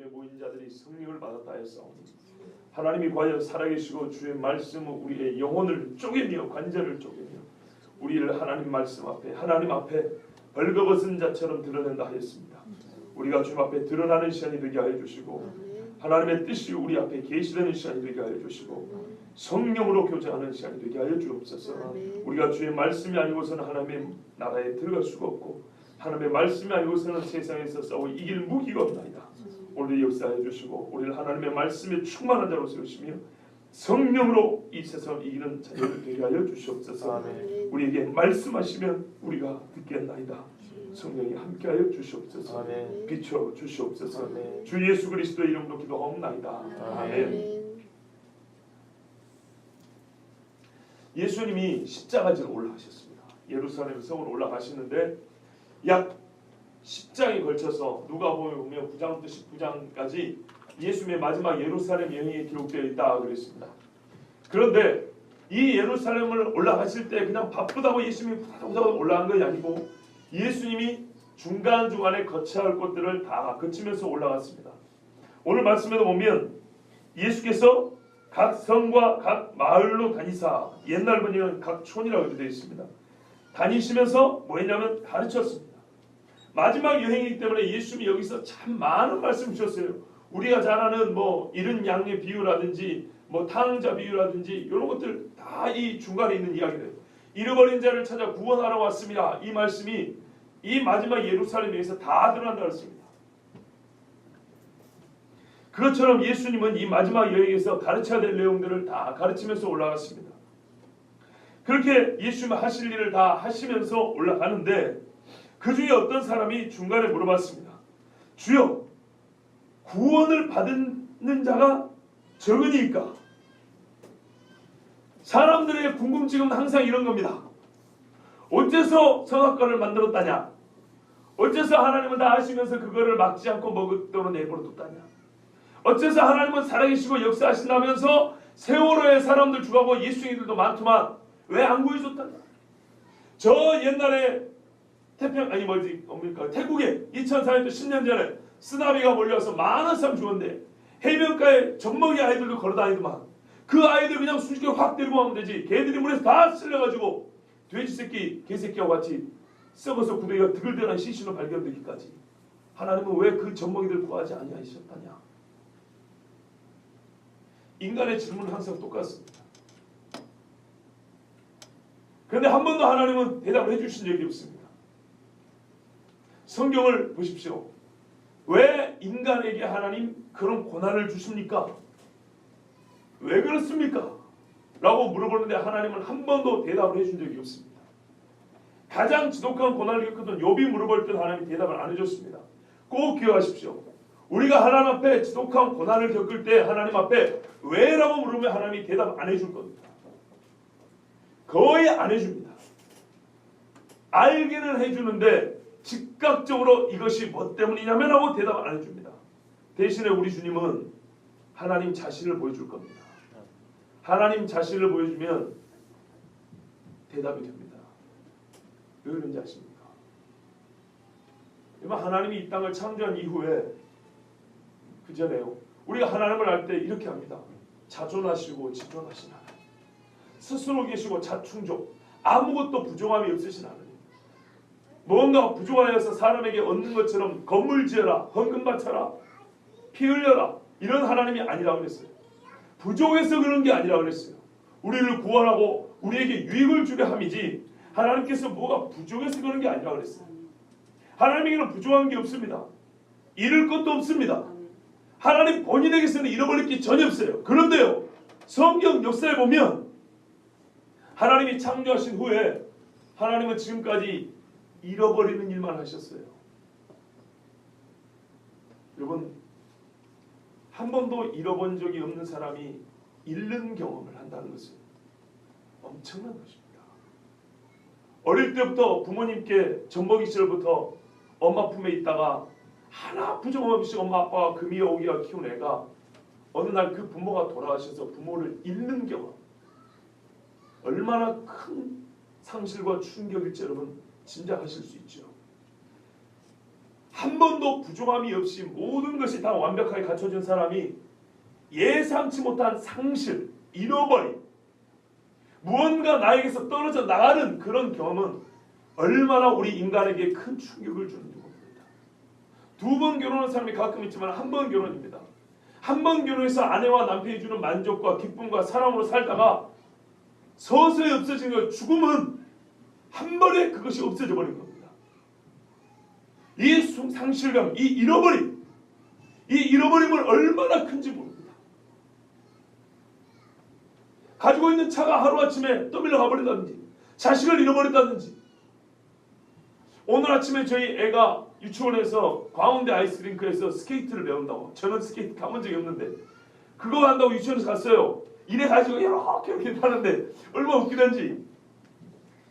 집에 모인 자들이 성령을 받았다 하였사오니 하나님이 과연 살아계시고 주의 말씀은 우리의 영혼을 쪼개며 관절을 쪼개며 우리를 하나님 말씀 앞에 하나님 앞에 벌거벗은 자처럼 드러낸다 하였습니다. 우리가 주님 앞에 드러나는 시간이 되게 하여 주시고 하나님의 뜻이 우리 앞에 계시되는 시간이 되게 하여 주시고 성령으로 교제하는 시간이 되게 하여 주옵소서. 우리가 주의 말씀이 아니고서는 하나님의 나라에 들어갈 수가 없고 하나님의 말씀이 아니고서는 세상에서 싸워 이길 무기가 없나이다. 오늘 역사해 주시고 우리를 하나님의 말씀에 충만한 자로 세우시며 성령으로 이 세상을 이기는 자녀들 되게 하여 주시옵소서. 아멘. 우리에게 말씀하시면 우리가 듣겠나이다. 성령이 함께하여 주시옵소서. 아멘. 비춰 주시옵소서. 아멘. 주 예수 그리스도의 이름으로 기도하옵나이다. 아멘. 예수님이 십자가지로 올라가셨습니다. 예루살렘 성으로 올라가시는데 약 10장에 걸쳐서 누가복음에 보면 9장부터 19장까지 예수님의 마지막 예루살렘 여행이 기록되어 있다 그랬습니다. 그런데 이 예루살렘을 올라가실 때 그냥 바쁘다고 예수님이 후다닥 올라간 것이 아니고 예수님이 중간중간에 거쳐야 할 곳들을 다 거치면서 올라갔습니다. 오늘 말씀에도 보면 예수께서 각 성과 각 마을로 다니사, 옛날 번역은 각 촌이라고 되어 있습니다. 다니시면서 뭐 했냐면 가르쳤습니다. 마지막 여행이기 때문에 예수님이 여기서 참 많은 말씀 주셨어요. 우리가 잘 아는 뭐 이른 양의 비유라든지 뭐 탕자 비유라든지 이런 것들 다 이 중간에 있는 이야기들. 잃어버린 자를 찾아 구원하러 왔습니다. 이 말씀이 이 마지막 예루살렘에서 다 드러난다고 했습니다. 그것처럼 예수님은 이 마지막 여행에서 가르쳐야 될 내용들을 다 가르치면서 올라갔습니다. 그렇게 예수님은 하실 일을 다 하시면서 올라가는데 그 중에 어떤 사람이 중간에 물어봤습니다. 주여, 구원을 받는 자가 적으니까? 사람들의 궁금증은 항상 이런 겁니다. 어째서 성악관을 만들었다냐? 어째서 하나님은 다 아시면서 그거를 막지 않고 먹도록 내버려 뒀다냐? 어째서 하나님은 살아계시고 역사하신다면서 세월호에 사람들 죽어가고 예수님들도 많지만 왜 안 구해줬다냐? 저 옛날에 태국에 2004년도 10년 전에 쓰나미가 몰려와서 많은 사람 죽었는데 해변가에 젖먹이 아이들도 걸어다니더만 그 아이들 그냥 수직에 확 데리고 가면 되지. 개들이 물에서 다 쓸려가지고 돼지 새끼, 개 새끼와 같이 썩어서 구덩이가 드글드글한 시신으로 발견되기까지 하나님은 왜 그 젖먹이들 구하지 아니하셨다냐? 인간의 질문은 항상 똑같습니다. 그런데 한 번도 하나님은 대답을 해주신 적이 없습니다. 성경을 보십시오. 왜 인간에게 하나님 그런 고난을 주십니까? 왜 그렇습니까? 라고 물어보는데 하나님은 한 번도 대답을 해준 적이 없습니다. 가장 지독한 고난을 겪었던 욥이 물어볼 때 하나님이 대답을 안 해줬습니다. 꼭 기억하십시오. 우리가 하나님 앞에 지독한 고난을 겪을 때 하나님 앞에 왜? 라고 물으면 하나님이 대답 안 해줄 겁니다. 거의 안 해줍니다. 알기는 해주는데 즉각적으로 이것이 뭐 때문이냐면 하고 대답 안 해줍니다. 대신에 우리 주님은 하나님 자신을 보여줄 겁니다. 하나님 자신을 보여주면 대답이 됩니다. 왜 그런지 아십니까? 하나님이 이 땅을 창조한 이후에 그 전에요. 우리가 하나님을 알 때 이렇게 합니다. 자존하시고 지존하신 하나님. 스스로 계시고 자충족. 아무것도 부족함이 없으신 하나님. 뭔가 부족하여서 사람에게 얻는 것처럼 건물 지어라, 헌금 바쳐라, 피 흘려라 이런 하나님이 아니라고 그랬어요. 부족해서 그런 게 아니라고 그랬어요. 우리를 구원하고 우리에게 유익을 주려 함이지 하나님께서 뭐가 부족해서 그런 게 아니라고 그랬어요. 하나님에게는 부족한 게 없습니다. 잃을 것도 없습니다. 하나님 본인에게서는 잃어버릴 게 전혀 없어요. 그런데요, 성경 역사에 보면 하나님이 창조하신 후에 하나님은 지금까지 잃어버리는 일만 하셨어요. 여러분, 한 번도 잃어본 적이 없는 사람이 잃는 경험을 한다는 것은 엄청난 것입니다. 어릴 때부터 부모님께 젖먹이 시절부터 엄마 품에 있다가 하나 부정없이 엄마 아빠가 금이어 오기가 키운 애가 어느 날 그 부모가 돌아가셔서 부모를 잃는 경험, 얼마나 큰 상실과 충격일지 여러분 짐작하실 수 있죠. 한 번도 부족함이 없이 모든 것이 다 완벽하게 갖춰진 사람이 예상치 못한 상실, 잃어버림, 무언가 나에게서 떨어져 나가는 그런 경험은 얼마나 우리 인간에게 큰 충격을 주는지 모릅니다. 2번 결혼한 사람이 가끔 있지만 한 번 결혼입니다. 한 번 결혼해서 아내와 남편이 주는 만족과 기쁨과 사랑으로 살다가 서서히 없어지는 것, 죽음은 한 번에 그것이 없어져 버린 겁니다. 이 상실감, 이 잃어버림을 얼마나 큰지 모릅니다. 가지고 있는 차가 하루아침에 떠밀려 가버린다든지, 자식을 잃어버린다든지. 오늘 아침에 저희 애가 유치원에서 광운대 아이스링크에서 스케이트를 배운다고. 저는 스케이트 타본 적이 없는데 그거 한다고 유치원에서 갔어요. 이래 가지고 이렇게 타는데 얼마나 웃기던지.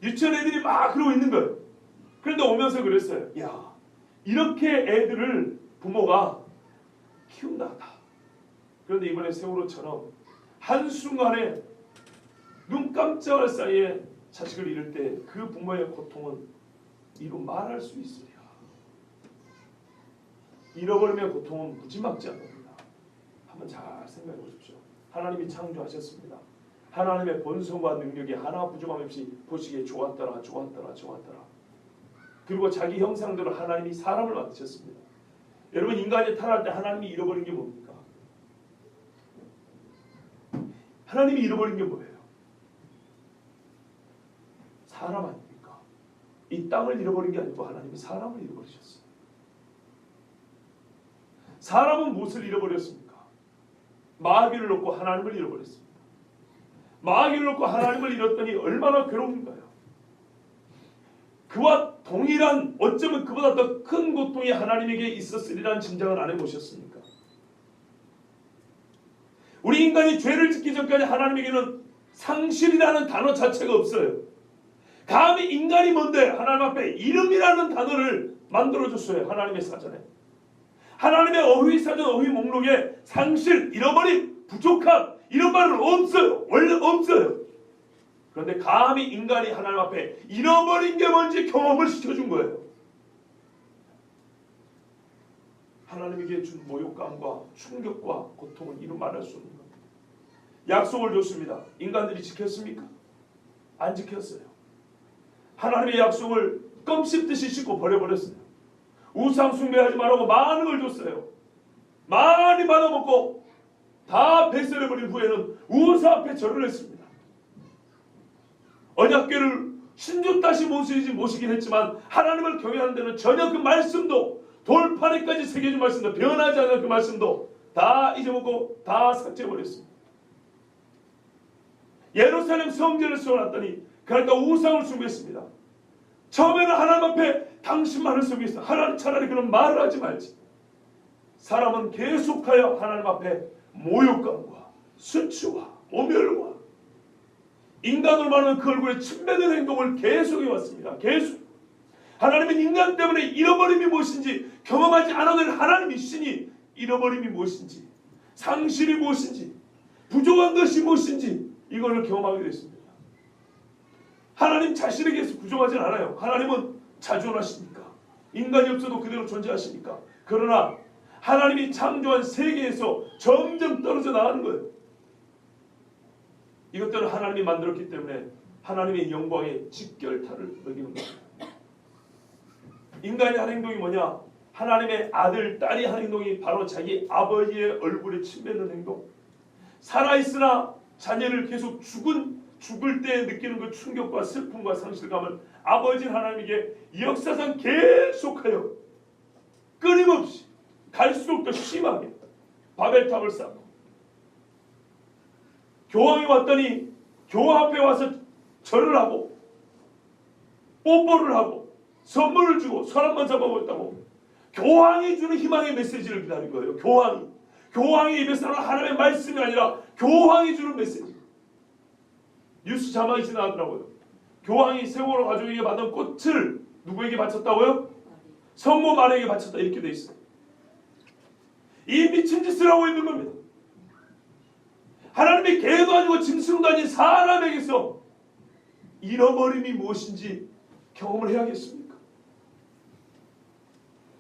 유치원 애들이 막 그러고 있는 거예요. 그런데 오면서 그랬어요. 야, 이렇게 애들을 부모가 키운다. 그런데 이번에 세월호처럼 한순간에 눈 깜짝할 사이에 자식을 잃을 때 그 부모의 고통은 이루 말할 수 있으랴. 잃어버림의 고통은 무지막지 않습니다. 한번 잘 생각해 보십시오. 하나님이 창조하셨습니다. 하나님의 본성과 능력이 하나 부족함 없이 보시기에 좋았더라. 그리고 자기 형상대로 하나님이 사람을 만드셨습니다. 여러분, 인간이 타락할 때 하나님이 잃어버린 게 뭡니까? 하나님이 잃어버린 게 뭐예요? 사람 아닙니까? 이 땅을 잃어버린 게 아니고 하나님이 사람을 잃어버리셨어요. 사람은 무엇을 잃어버렸습니까? 마귀를 놓고 하나님을 잃어버렸습니다. 마귀를 놓고 하나님을 잃었더니 얼마나 괴로운가요? 그와 동일한, 어쩌면 그보다 더 큰 고통이 하나님에게 있었으리라는 짐작을 안 해보셨습니까? 우리 인간이 죄를 짓기 전까지 하나님에게는 상실이라는 단어 자체가 없어요. 감히 인간이 뭔데 하나님 앞에 이름이라는 단어를 만들어줬어요. 하나님의 사전에. 하나님의 어휘 사전, 어휘 목록에 상실, 잃어버림, 부족함 이런 말은 없어요. 원래 없어요. 그런데 감히 인간이 하나님 앞에 잃어버린 게 뭔지 경험을 시켜준 거예요. 하나님에게 준 모욕감과 충격과 고통은 이루 말할 수 없는 겁니다. 약속을 줬습니다. 인간들이 지켰습니까? 안 지켰어요. 하나님의 약속을 껌 씹듯이 씹고 버려버렸어요. 우상 숭배하지 말라고 많은 걸 줬어요. 많이 받아먹고 다 배설해버린 후에는 우상 앞에 절을 했습니다. 언약궤를 신주 다시 모시긴 했지만 하나님을 경외하는 데는 전혀 그 말씀도, 돌판에까지 새겨진 말씀도, 변하지 않은 그 말씀도 다 잊어먹고 다 삭제해버렸습니다. 예루살렘 성전을 세워놨더니 그러니까 우상을 숭배했습니다. 처음에는 하나님 앞에 당신만을 섬기겠다. 하나님 차라리 그런 말을 하지 말지. 사람은 계속하여 하나님 앞에 모욕감과 수치와 모멸과 인간을 말하는 그 얼굴에 침뱉는 행동을 계속해 왔습니다. 계속. 하나님은 인간 때문에 잃어버림이 무엇인지 경험하지 않아도 하나님이시니 잃어버림이 무엇인지, 상실이 무엇인지, 부족한 것이 무엇인지 이걸 경험하게 됐습니다. 하나님 자신에게서 부족하진 않아요. 하나님은 자존하시니까. 인간이 없어도 그대로 존재하시니까. 그러나 하나님이 창조한 세계에서 점점 떨어져 나가는 거예요. 이것들은 하나님이 만들었기 때문에 하나님의 영광에 직결타를 먹이는 겁니다. 인간이 하는 행동이 뭐냐? 하나님의 아들, 딸이 하는 행동이 바로 자기 아버지의 얼굴에 침뱉는 행동. 살아있으나 자녀를 계속 죽을 때 느끼는 그 충격과 슬픔과 상실감을 아버지 하나님에게 역사상 계속하여 끊임없이 갈수록 더 심하게 바벨탑을 쌓고, 교황이 왔더니 교황 앞에 와서 절을 하고 뽀뽀를 하고 선물을 주고 사람만 잡아버렸다고. 교황이 주는 희망의 메시지를 기다린 거예요. 교황이 입에서 나오는 하나님의 말씀이 아니라 교황이 주는 메시지. 뉴스 자막이 지나가더라고요. 교황이 세월호 가족에게 받은 꽃을 누구에게 바쳤다고요? 성모 마리아에게 바쳤다, 이렇게 돼 있어요. 이 미친 짓을 하고 있는 겁니다. 하나님의 개도 아니고 짐승도 아닌 사람에게서 잃어버림이 무엇인지 경험을 해야겠습니까?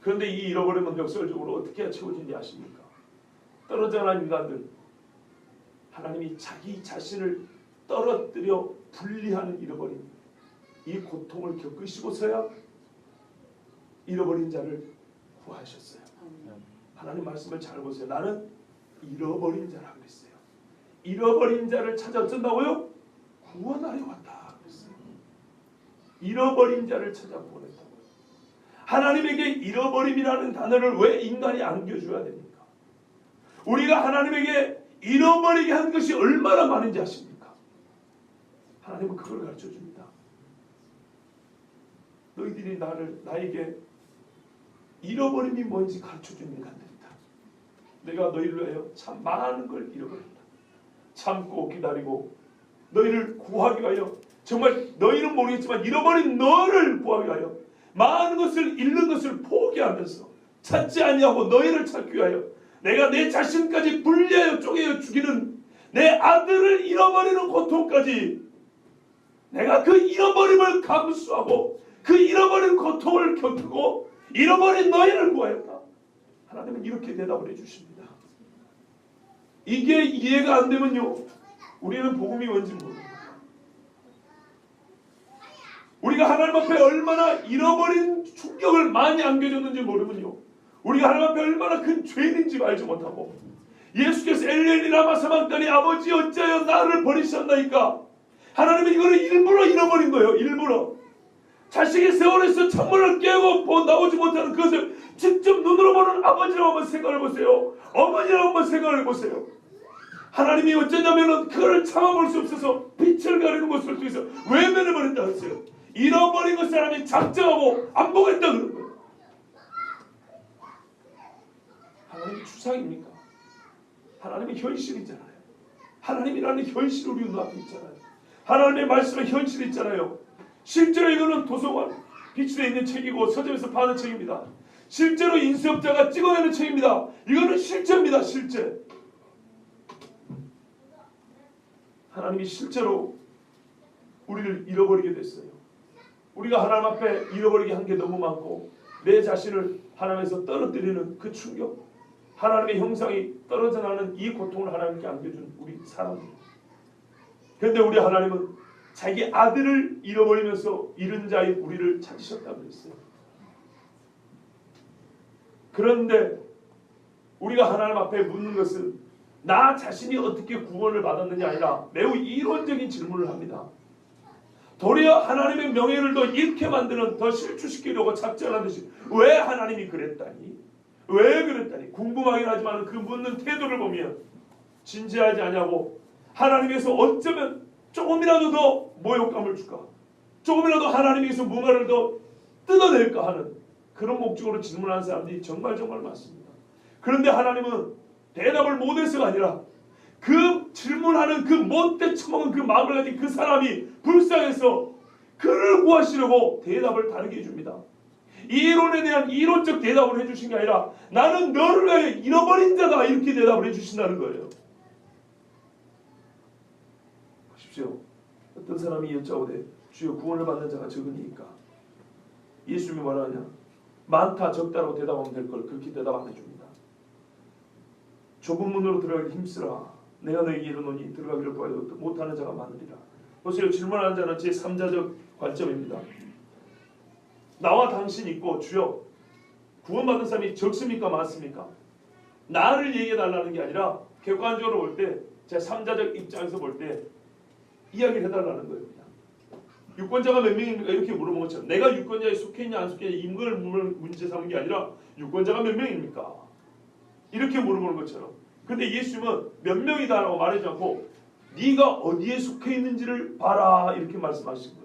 그런데 이 잃어버림은 역설적으로 어떻게 채워진지 아십니까? 떨어져 나간 인간들, 하나님이 자기 자신을 떨어뜨려 분리하는 잃어버림, 이 고통을 겪으시고서야 잃어버린 자를 구하셨어요. 하나님 말씀을 잘 보세요. 나는 잃어버린 자라 그랬어요. 잃어버린 자를 찾아 어쩐다고요? 구원하려 왔다 그랬어요. 잃어버린 자를 찾아 구원했다고요. 하나님에게 잃어버림이라는 단어를 왜 인간이 안겨줘야 됩니까? 우리가 하나님에게 잃어버리게 한 것이 얼마나 많은지 아십니까? 하나님은 그걸 가르쳐줍니다. 너희들이 나에게 잃어버림이 뭔지 가르쳐주는 인간들이다. 내가 너희를 위하여 참 많은 걸 잃어버린다. 참고 기다리고 너희를 구하기 위하여, 정말 너희는 모르겠지만 잃어버린 너를 구하기 위하여 많은 것을 잃는 것을 포기하면서 찾지 아니하고 너희를 찾기 위하여 내가 내 자신까지 분리하여 쪼개어 죽이는 내 아들을 잃어버리는 고통까지 내가 그 잃어버림을 감수하고 그 잃어버린 고통을 겪고 잃어버린 너희를 구하였다. 하나님은 이렇게 대답을 해주십니다. 이게 이해가 안 되면요, 우리는 복음이 뭔지 모릅니다. 우리가 하나님 앞에 얼마나 잃어버린 충격을 많이 안겨줬는지 모르면요, 우리가 하나님 앞에 얼마나 큰 죄인인지 알지 못하고, 예수께서 엘리 라마 사박다니 아버지 어찌하여 나를 버리셨나이까, 하나님은 이거를 일부러 잃어버린 거예요. 일부러 자식의 세월에서 찬물을 깨고 나오지 못하는 그것을 직접 눈으로 보는 아버지라고 한번 생각해 보세요. 어머니라고 한번 생각해 보세요. 하나님이 어쩌냐면은 그걸 참아볼 수 없어서 빛을 가리는 것을 통해서 외면해버린다 했어요. 잃어버린 것 사람이 작정하고 안 보겠다 그런 거예요. 하나님이 추상입니까? 하나님이 현실이잖아요. 하나님이라는 현실이 우리 눈앞에 있잖아요. 하나님의 말씀에 현실이 있잖아요. 실제로 이거는 도서관 비치되어 있는 책이고 서점에서 파는 책입니다. 실제로 인쇄업자가 찍어내는 책입니다. 이거는 실제입니다. 실제. 하나님이 실제로 우리를 잃어버리게 됐어요. 우리가 하나님 앞에 잃어버리게 한 게 너무 많고 내 자신을 하나님에서 떨어뜨리는 그 충격, 하나님의 형상이 떨어져 나는 이 고통을 하나님께 안겨준 우리 사람들. 그런데 우리 하나님은 자기 아들을 잃어버리면서 잃은 자인 우리를 찾으셨다고 그랬어요. 그런데 우리가 하나님 앞에 묻는 것은 나 자신이 어떻게 구원을 받았느냐 아니라 매우 이론적인 질문을 합니다. 도리어 하나님의 명예를 더 잃게 만드는, 더 실추시키려고 작전하듯이 왜 하나님이 그랬다니? 왜 그랬다니? 궁금하긴 하지만 그 묻는 태도를 보면 진지하지 않냐고, 하나님께서 어쩌면 조금이라도 더 모욕감을 줄까? 조금이라도 하나님께서 뭔가를 더 뜯어낼까 하는 그런 목적으로 질문하는 사람들이 정말 많습니다. 그런데 하나님은 대답을 못해서가 아니라 그 질문하는 그 못돼 처먹은 그 마음을 가진 그 사람이 불쌍해서 그를 구하시려고 대답을 다르게 해줍니다. 이론에 대한 이론적 대답을 해주신 게 아니라 나는 너를 위하여 잃어버린 자다, 이렇게 대답을 해주신다는 거예요. 보십시오. 어떤 사람이 여짜오되 주여 구원을 받는 자가 적으니까, 예수님이 뭐라 하냐? 많다 적다라고 대답하면 될 걸 그렇게 대답 안 해줍니다. 좁은 문으로 들어가기 힘쓰라. 내가 너에게 이르노니 들어가기를 구하여 못하는 자가 많으리라. 보세요. 질문하는 자는 제3자적 관점입니다. 나와 당신 있고 주여 구원받은 사람이 적습니까 많습니까? 나를 얘기해달라는 게 아니라 객관적으로 볼 때 제3자적 입장에서 볼 때 이야기를 해달라는 거예요. 그냥. 유권자가 몇 명입니까? 이렇게 물어본 것처럼 내가 유권자에 속해 있냐 안 속해 있냐 이걸 문제 삼은 게 아니라 유권자가 몇 명입니까? 이렇게 물어보는 것처럼. 근데 예수님은 몇 명이다라고 말하지 않고 네가 어디에 속해 있는지를 봐라 이렇게 말씀하신 거예요.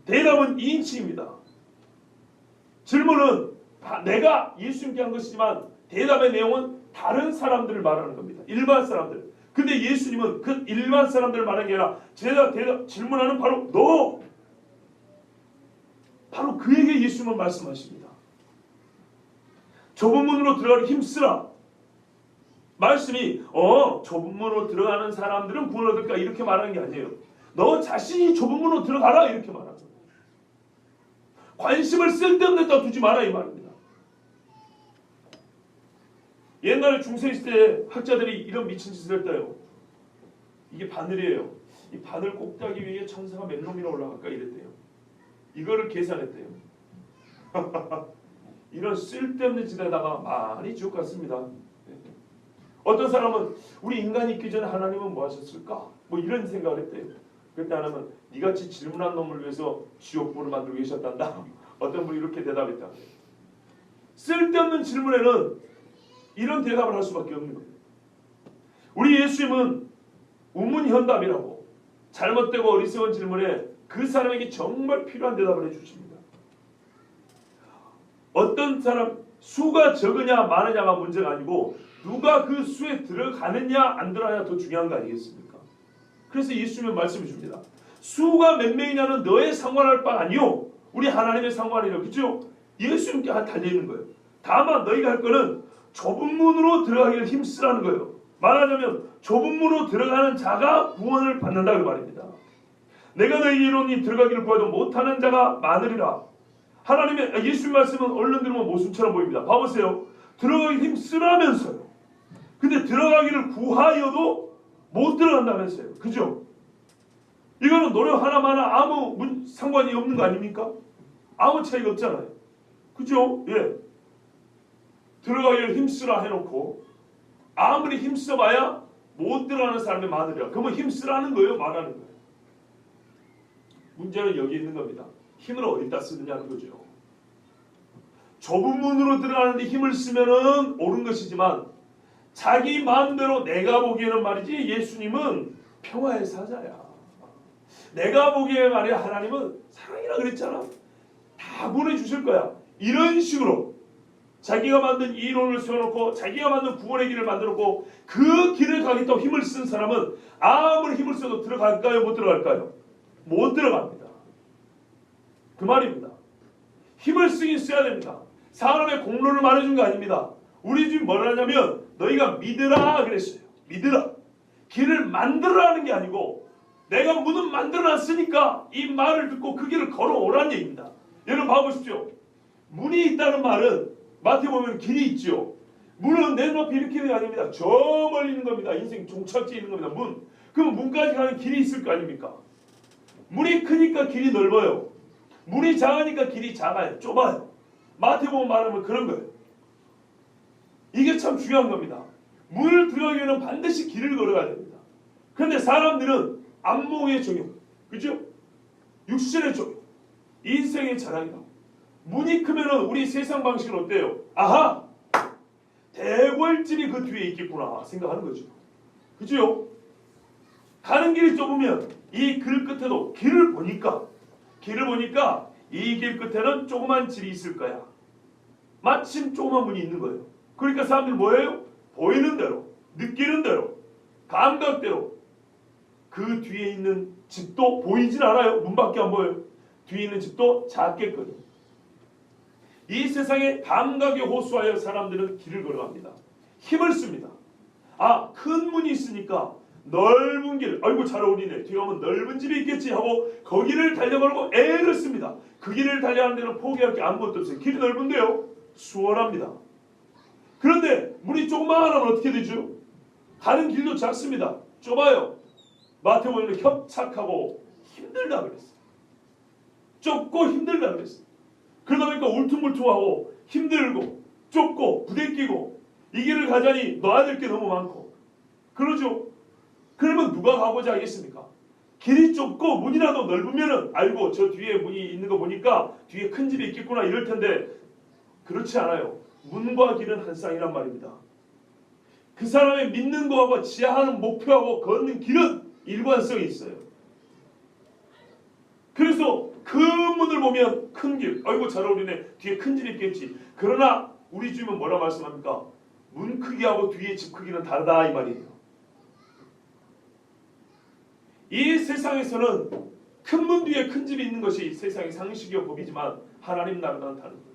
대답은 2인칭입니다. 질문은 내가 예수님께 한 것이지만 대답의 내용은 다른 사람들을 말하는 겁니다. 일반 사람들. 근데 예수님은 그 일반 사람들을 말하는 게 아니라 대답 질문하는 바로 너, 바로 그에게 예수님은 말씀하십니다. 좁은 문으로 들어가기 힘쓰라. 말씀이 좁은 문으로 들어가는 사람들은 구원을 얻을까 이렇게 말하는 게 아니에요. 너 자신이 좁은 문으로 들어가라 이렇게 말하는 거예요. 관심을 쓸데없는 데다 두지 마라 이 말입니다. 옛날에 중세시대에 학자들이 이런 미친 짓을 했대요. 이게 바늘이에요. 이 바늘 꼭따기 위에 천사가 몇 놈이나 올라갈까 이랬대요. 이거를 계산했대요. 이런 쓸데없는 짓에다가 많이 지옥 갔습니다. 어떤 사람은 우리 인간이 있기 전에 하나님은 뭐 하셨을까? 뭐 이런 생각을 했대요. 그때 하나님은 니같이 질문한 놈을 위해서 지옥불을 만들고 계셨단다. 어떤 분이 이렇게 대답했다. 쓸데없는 질문에는 이런 대답을 할 수밖에 없는 거예요. 우리 예수님은 우문현답이라고 잘못되고 어리석은 질문에 그 사람에게 정말 필요한 대답을 해주십니다. 어떤 사람 수가 적으냐 많으냐가 문제가 아니고 누가 그 수에 들어가느냐 안 들어가느냐 더 중요한 거 아니겠습니까? 그래서 예수님은 말씀해 줍니다. 수가 몇 명이냐는 너의 상관할 바 아니요 우리 하나님의 상관이라. 그렇죠? 예수님께 달려있는 거예요. 다만 너희가 할 거는 좁은 문으로 들어가기를 힘쓰라는 거예요. 말하자면 좁은 문으로 들어가는 자가 구원을 받는다 그 말입니다. 내가 너희 이론이 들어가기를 구해도 못하는 자가 많으리라. 하나님의 예수님 말씀은 얼른 들으면 모순처럼 보입니다. 봐보세요. 들어가기 힘쓰라면서요. 근데 들어가기를 구하여도 못 들어간다면서요. 그죠? 이거는 노력 하나마나 아무 상관이 없는 거 아닙니까? 아무 차이가 없잖아요. 그죠? 예. 들어가기를 힘쓰라 해놓고 아무리 힘써봐야 못 들어가는 사람이 많으리라. 그러면 힘쓰라는 거예요? 말하는 거예요? 문제는 여기 있는 겁니다. 힘을 어디다 쓰느냐는 거죠. 좁은 문으로 들어가는데 힘을 쓰면은 옳은 것이지만 자기 마음대로 내가 보기에는 말이지 예수님은 평화의 사자야. 내가 보기에 말이야 하나님은 사랑이라 그랬잖아. 다 보내주실 거야. 이런 식으로 자기가 만든 이론을 세워놓고 자기가 만든 구원의 길을 만들었고 그 길을 가겠다고 힘을 쓴 사람은 아무리 힘을 써도 들어갈까요? 못 들어갈까요? 못 들어갑니다. 그 말입니다. 힘을 쓰긴 써야 됩니다. 사람의 공로를 말해준 거 아닙니다. 우리 지금 뭐라 하냐면 너희가 믿으라 그랬어요. 믿으라. 길을 만들어라는 게 아니고 내가 문은 만들어놨으니까 이 말을 듣고 그 길을 걸어오라는 얘기입니다. 여러분 봐보십시오. 문이 있다는 말은 마태복음 길이 있죠. 문은 내 높이 이렇게 있는 게 아닙니다. 저 멀리 있는 겁니다. 인생 종착지에 있는 겁니다. 문. 그럼 문까지 가는 길이 있을 거 아닙니까? 문이 크니까 길이 넓어요. 문이 작으니까 길이 작아요. 좁아요. 마태복음 말하면 그런 거예요. 이게 참 중요한 겁니다. 문을 들어가기 위해서는 반드시 길을 걸어가야 됩니다. 그런데 사람들은 안목의 적용, 그죠? 육신의 적용, 인생의 자랑이라고. 문이 크면은 우리 세상 방식은 어때요? 아하! 대궐집이 그 뒤에 있겠구나 생각하는 거죠. 그죠? 가는 길이 좁으면 이 길 끝에도 길을 보니까 이 길 끝에는 조그만 집이 있을 거야. 마침 조그만 문이 있는 거예요. 그러니까 사람들이 뭐예요? 보이는 대로, 느끼는 대로, 감각대로 그 뒤에 있는 집도 보이진 않아요. 문밖에 안 보여요. 뒤에 있는 집도 작겠거든요. 이 세상에 감각에 호소하여 사람들은 길을 걸어갑니다. 힘을 씁니다. 아, 큰 문이 있으니까 넓은 길, 아이고 잘 어울리네. 뒤에 가면 넓은 집이 있겠지 하고 거기를 달려가려고 애를 씁니다. 그 길을 달려가는 데는 포기할 게 아무것도 없어요. 길이 넓은데요. 수월합니다. 그런데 문이 조그마하면 어떻게 되죠? 가는 길도 작습니다. 좁아요. 마태복음은 협착하고 힘들다 그랬어요. 좁고 힘들다 그랬어요. 그러다 보니까 울퉁불퉁하고 힘들고 좁고 부대끼고 이 길을 가자니 놔야 될 게 너무 많고 그러죠. 그러면 누가 가보자 하겠습니까? 길이 좁고 문이라도 넓으면은 알고 저 뒤에 문이 있는 거 보니까 뒤에 큰 집이 있겠구나 이럴 텐데 그렇지 않아요. 문과 길은 한 쌍이란 말입니다. 그 사람의 믿는 거하고 지향하는 목표하고 걷는 길은 일관성이 있어요. 그래서 그 문을 보면 큰 길, 아이고 잘 어울리네. 뒤에 큰 집이 있겠지. 그러나 우리 주님은 뭐라 말씀합니까? 문 크기하고 뒤에 집 크기는 다르다 이 말이에요. 이 세상에서는 큰 문 뒤에 큰 집이 있는 것이 세상의 상식이요 법이지만 하나님 나라는 다른 거예요.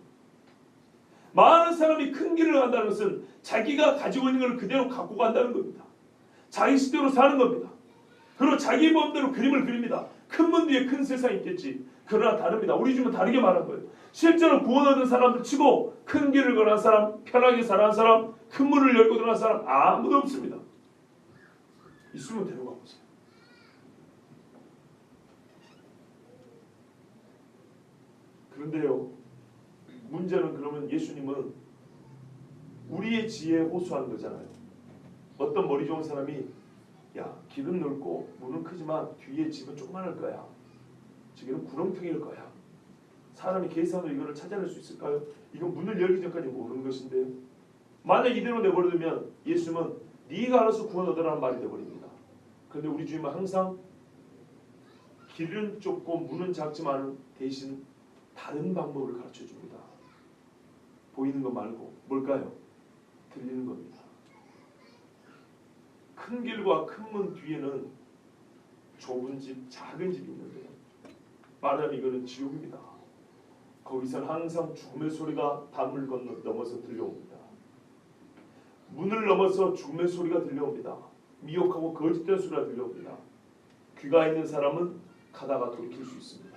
많은 사람이 큰 길을 간다는 것은 자기가 가지고 있는 걸 그대로 갖고 간다는 겁니다. 자기 식대로 사는 겁니다. 그리고 자기 마음대로 그림을 그립니다. 큰 문 뒤에 큰 세상이 있겠지. 그러나 다릅니다. 우리 주님은 다르게 말한 거예요. 실제로 구원 얻은 사람들 치고 큰 길을 걸어간 사람, 편하게 살아간 사람, 큰 문을 열고 들어간 사람 아무도 없습니다. 있으면 데려가 보세요. 그런데요, 문제는 그러면 예수님은 우리의 지혜에 호소하는 거잖아요. 어떤 머리 좋은 사람이 야, 길은 넓고 문은 크지만 뒤에 집은 조그만할 거야. 저기는 구렁텅이일 거야. 사람이 계산으로 이거를 찾아낼 수 있을까요? 이건 문을 열기 전까지 모르는 것인데요. 만약 이대로 내버려두면 예수님은 네가 알아서 구원 얻으라는 말이 되어버립니다. 그런데 우리 주님은 항상 길은 좁고 문은 작지만 대신 다른 방법을 가르쳐줍니다. 보이는 것 말고 뭘까요? 들리는 겁니다. 큰 길과 큰 문 뒤에는 좁은 집, 작은 집이 있는데요. 말하자면 이거는 지옥입니다. 거기서는 항상 죽음의 소리가 담을 넘어서 들려옵니다. 문을 넘어서 죽음의 소리가 들려옵니다. 미혹하고 거짓된 소리가 들려옵니다. 귀가 있는 사람은 가다가 돌이킬 수 있습니다.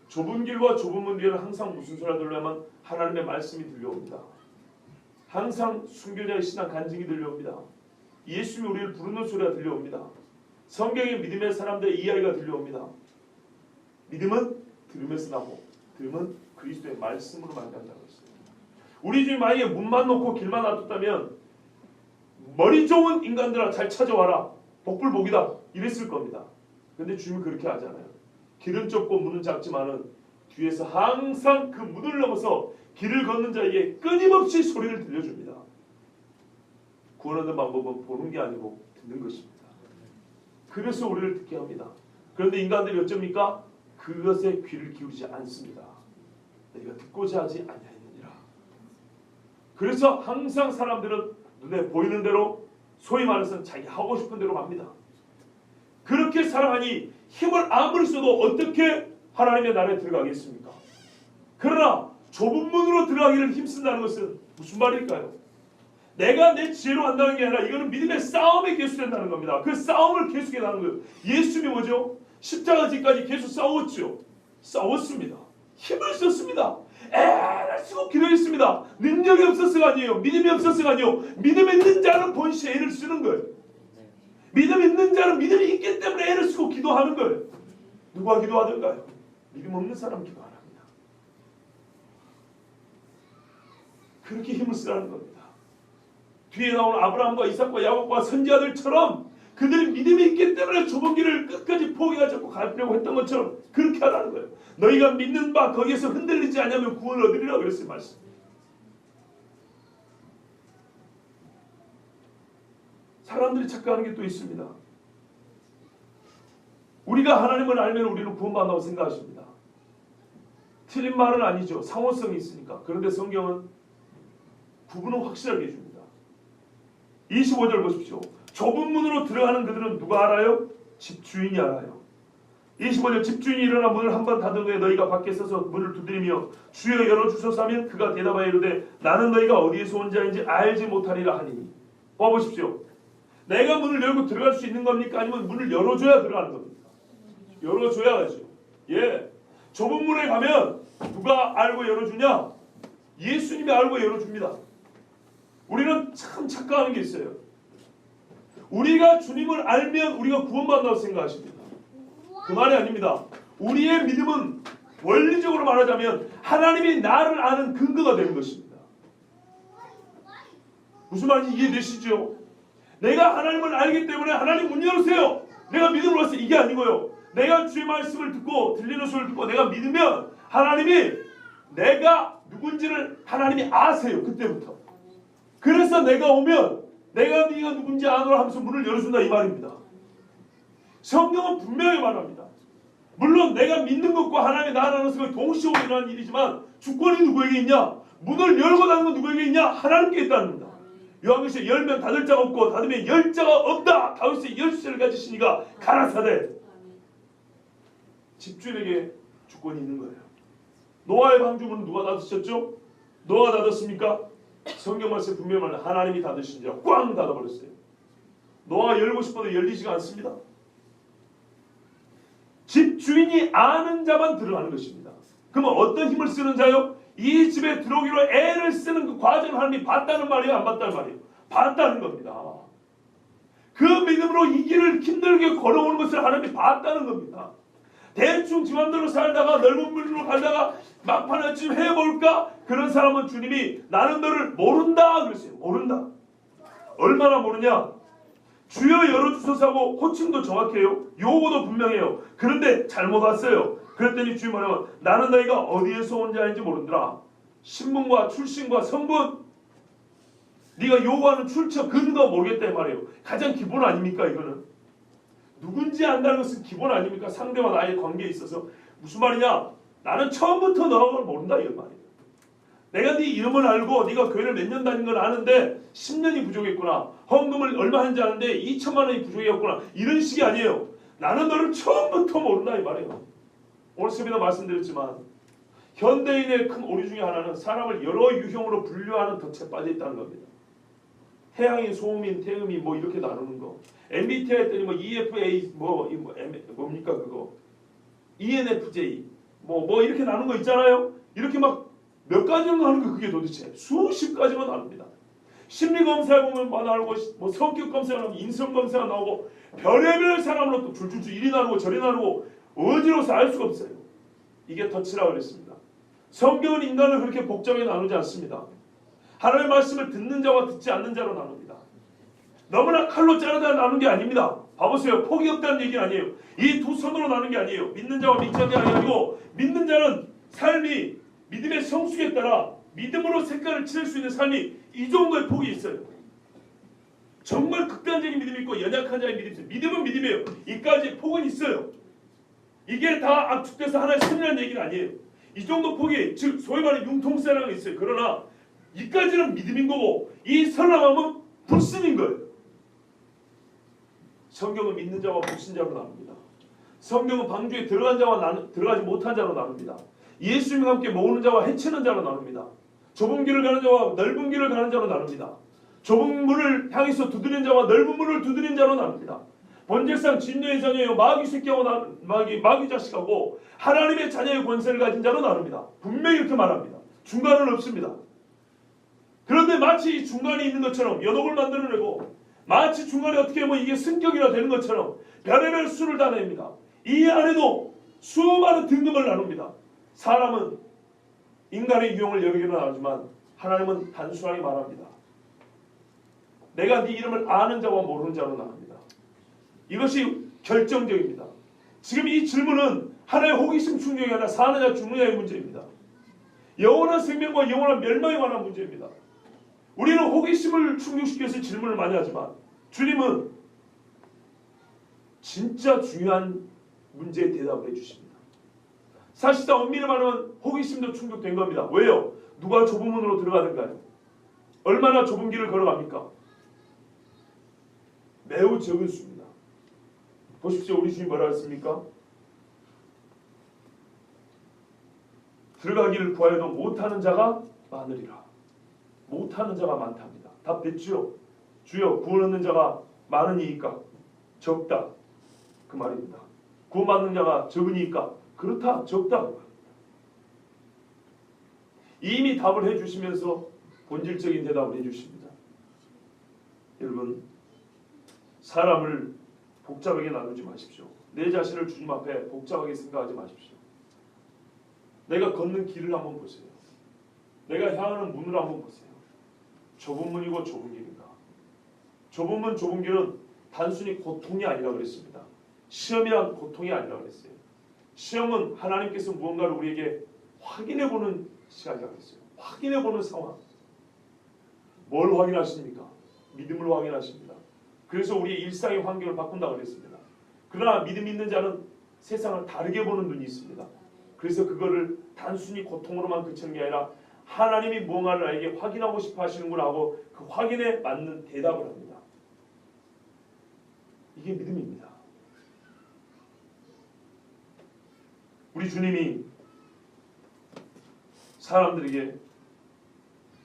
좁은 길과 좁은 문 뒤에는 항상 무슨 소리가 들려오면 하나님의 말씀이 들려옵니다. 항상 순교자의 신앙 간증이 들려옵니다. 예수님이 우리를 부르는 소리가 들려옵니다. 성경의 믿음의 사람들의 이야기가 들려옵니다. 믿음은 들으면서 나고 들음은 그리스도의 말씀으로 만난다고 했어요. 우리 주님 만약에 문만 놓고 길만 놔뒀다면 머리 좋은 인간들아 잘 찾아와라. 복불복이다. 이랬을 겁니다. 그런데 주님은 그렇게 하잖아요. 길은 좁고 문은 작지만은 뒤에서 항상 그 문을 넘어서 길을 걷는 자에게 끊임없이 소리를 들려줍니다. 구원하는 방법은 보는 게 아니고 듣는 것입니다. 그래서 우리를 듣게 합니다. 그런데 인간들이 어쩝니까? 그것에 귀를 기울이지 않습니다. 내가 듣고자 하지 아니하느니라. 그래서 항상 사람들은 눈에 보이는 대로 소위 말해서 자기 하고 싶은 대로 갑니다. 그렇게 살아가니 힘을 아무리 써도 어떻게 하나님의 나라에 들어가겠습니까? 그러나 좁은 문으로 들어가기를 힘쓴다는 것은 무슨 말일까요? 내가 내 지혜로 한다는 게 아니라 이거는 믿음의 싸움에 계속된다는 겁니다. 그 싸움을 계속해가는 거예요. 예수님이 뭐죠? 십자가 지까지 계속 싸웠죠. 싸웠습니다. 힘을 썼습니다. 애를 쓰고 기도했습니다. 능력이 없었어가 아니에요. 믿음이 없었어가 아니에요. 믿음 있는 자는 본시에 애를 쓰는 거예요. 믿음 있는 자는 믿음이 있기 때문에 애를 쓰고 기도하는 거예요. 누가 기도하던가요? 믿음 없는 사람 기도 안 합니다. 그렇게 힘을 쓰라는 겁니다. 뒤에 나오는 아브라함과 이삭과 야곱과 선지자들처럼 그들이 믿음이 있기 때문에 좁은 길을 끝까지 포기하지 않고 가려고 했던 것처럼 그렇게 하라는 거예요. 너희가 믿는 바 거기에서 흔들리지 않으면 구원을 얻으리라고 그랬어요. 말씀. 사람들이 착각하는 게 또 있습니다. 우리가 하나님을 알면 우리는 구원받는다고 생각하십니다. 틀린 말은 아니죠. 상호성이 있으니까. 그런데 성경은 구분을 확실하게 해줍니다. 25절 보십시오. 좁은 문으로 들어가는 그들은 누가 알아요? 집주인이 알아요. 25절 집주인이 일어나 문을 한 번 닫은 후에 너희가 밖에 서서 문을 두드리며 주여 열어주소서 하면 그가 대답하여 이르되 나는 너희가 어디에서 온 자인지 알지 못하리라 하니니. 보십시오. 내가 문을 열고 들어갈 수 있는 겁니까? 아니면 문을 열어줘야 들어가는 겁니까? 열어줘야 하죠. 예. 좁은 문에 가면 누가 알고 열어주냐? 예수님이 알고 열어줍니다. 우리는 참 착각하는 게 있어요. 우리가 주님을 알면 우리가 구원받는다고 생각하십니다. 그 말이 아닙니다. 우리의 믿음은 원리적으로 말하자면 하나님이 나를 아는 근거가 되는 것입니다. 무슨 말인지 이해되시죠? 내가 하나님을 알기 때문에 하나님 문 열으세요. 내가 믿음으로 왔어요. 이게 아니고요. 내가 주의 말씀을 듣고 들리는 소리를 듣고 내가 믿으면 하나님이 내가 누군지를 하나님이 아세요. 그때부터. 그래서 내가 오면 내가 네가 누군지 아노라 하면서 문을 열어준다 이 말입니다. 성경은 분명히 말합니다. 물론 내가 믿는 것과 하나님의 나라는 것은 동시에 일어나는 일이지만 주권이 누구에게 있냐? 문을 열고 닫는 건 누구에게 있냐? 하나님께 있다는 겁니다. 요한계시록에 열면 닫을 자가 없고 닫으면 열 자가 없다. 다윗의 열쇠를 가지시니가 가라사대. 집주인에게 주권이 있는 거예요. 노아의 방주문은 누가 닫으셨죠? 노아가 닫았습니까? 성경 말씀에 분명히 말하는 하나님이 닫으신지라 꽝 닫아버렸어요. 노아가 열고 싶어도 열리지가 않습니다. 집 주인이 아는 자만 들어가는 것입니다. 그러면 어떤 힘을 쓰는 자요? 이 집에 들어오기로 애를 쓰는 그 과정을 하나님이 봤다는 말이에요? 안 봤다는 말이에요? 봤다는 겁니다. 그 믿음으로 이 길을 힘들게 걸어오는 것을 하나님이 봤다는 겁니다. 대충 지 맘대로 살다가 넓은 물로 가다가 막판에 좀 해볼까? 그런 사람은 주님이 나는 너를 모른다 그랬어요. 모른다. 얼마나 모르냐? 주여 열어주소서 하고 호칭도 정확해요. 요거도 분명해요. 그런데 잘못 왔어요. 그랬더니 주님 뭐냐면 나는 너희가 어디에서 온 자인지 모른다. 신분과 출신과 성분, 네가 요구하는 출처 근거 모르겠다 이 말이에요. 가장 기본 아닙니까 이거는? 누군지 안다는 것은 기본 아닙니까? 상대와 나의 관계에 있어서. 무슨 말이냐? 나는 처음부터 너를 모른다 이 말이에요. 내가 네 이름을 알고 네가 교회를 몇 년 다닌 걸 아는데 10년이 부족했구나. 헌금을 얼마 하는지 아는데 2천만 원이 부족했구나. 이런 식이 아니에요. 나는 너를 처음부터 모른다 이 말이에요. 오늘 수업에도 말씀드렸지만 현대인의 큰 오류 중에 하나는 사람을 여러 유형으로 분류하는 덫에 빠져 있다는 겁니다. 태양인, 소음인, 태음인 뭐 이렇게 나누는 거. MBTI 했더니 뭐 EFA 뭡니까 그거. ENFJ 뭐 이렇게 나누는 거 있잖아요. 이렇게 막 몇 가지 정도 하는 거 그게 도대체 수십 가지만 나눕니다. 심리 검사해 보면 나누고 뭐 성격 검사가 나오고 인성 검사가 나오고 별의별 사람으로 또 줄줄줄 이리 나누고 저리 나누고 어지러워서 알 수가 없어요. 이게 덫이라고 그랬습니다. 성경은 인간을 그렇게 복잡하게 나누지 않습니다. 하나님의 말씀을 듣는 자와 듣지 않는 자로 나눕니다. 너무나 칼로 자르다 나누는 게 아닙니다. 봐보세요. 폭이 없다는 얘기는 아니에요. 이 두 손으로 나누는 게 아니에요. 믿는 자와 믿지 않는 자가 아니고 믿는 자는 삶이 믿음의 성숙에 따라 믿음으로 색깔을 칠할 수 있는 삶이 이 정도의 폭이 있어요. 정말 극단적인 믿음이 있고 연약한 자의 믿음이 있어요. 믿음은 믿음이에요. 이까지 폭은 있어요. 이게 다 압축돼서 하나의 선이라는 얘기는 아니에요. 이 정도 폭이 즉 소위 말하는 융통성이라는 게 있어요. 그러나 이까지는 믿음인 거고 이 선함은 불신인 거예요. 성경은 믿는 자와 불신자로 나눕니다. 성경은 방주에 들어간 자와 들어가지 못한 자로 나눕니다. 예수님과 함께 모으는 자와 해치는 자로 나눕니다. 좁은 길을 가는 자와 넓은 길을 가는 자로 나눕니다. 좁은 문을 향해서 두드리는 자와 넓은 문을 두드리는 자로 나눕니다. 본질상 진노의 자녀요 마귀 새끼하고 마귀 자식하고 하나님의 자녀의 권세를 가진 자로 나눕니다. 분명히 이렇게 말합니다. 중간은 없습니다. 그런데 마치 이 중간에 있는 것처럼 연옥을 만들어내고 마치 중간에 어떻게 보면 이게 승격이라 되는 것처럼 별의별 수를 다 냅니다. 이 안에도 수많은 등급을 나눕니다. 사람은 인간의 유형을 여러 개로 나누지만 하나님은 단순하게 말합니다. 내가 네 이름을 아는 자와 모르는 자로 나눕니다. 이것이 결정적입니다. 지금 이 질문은 하나의 호기심 충족이 아니라 사느냐 죽느냐의 문제입니다. 영원한 생명과 영원한 멸망에 관한 문제입니다. 우리는 호기심을 충족시키기 위해서 질문을 많이 하지만 주님은 진짜 중요한 문제에 대답을 해주십니다. 사실상 엄밀히 말하면 호기심도 충족된 겁니다. 왜요? 누가 좁은 문으로 들어가든가요? 얼마나 좁은 길을 걸어갑니까? 매우 적은 수입니다. 보십시오. 우리 주님 뭐라 했습니까? 들어가기를 구하여도 못하는 자가 많으리라. 못하는 자가 많답니다. 답 됐죠? 주여 구원 얻는 자가 많으니까 적다. 그 말입니다. 구원받는 자가 적으니까 그렇다. 적다. 이미 답을 해주시면서 본질적인 대답을 해주십니다. 여러분 사람을 복잡하게 나누지 마십시오. 내 자신을 주님 앞에 복잡하게 생각하지 마십시오. 내가 걷는 길을 한번 보세요. 내가 향하는 문을 한번 보세요. 좁은 문이고 좁은 길인가? 좁은 문 좁은 길은 단순히 고통이 아니라 그랬습니다. 시험이란 고통이 아니라 그랬어요. 시험은 하나님께서 무언가를 우리에게 확인해보는 시간이라고 했어요. 확인해보는 상황. 뭘 확인하십니까? 믿음을 확인하십니다. 그래서 우리의 일상의 환경을 바꾼다고 그랬습니다. 그러나 믿음 있는 자는 세상을 다르게 보는 눈이 있습니다. 그래서 그거를 단순히 고통으로만 그치는 게 아니라 하나님이 무언가를 나에게 확인하고 싶어 하시는구나 하고 그 확인에 맞는 대답을 합니다. 이게 믿음입니다. 우리 주님이 사람들에게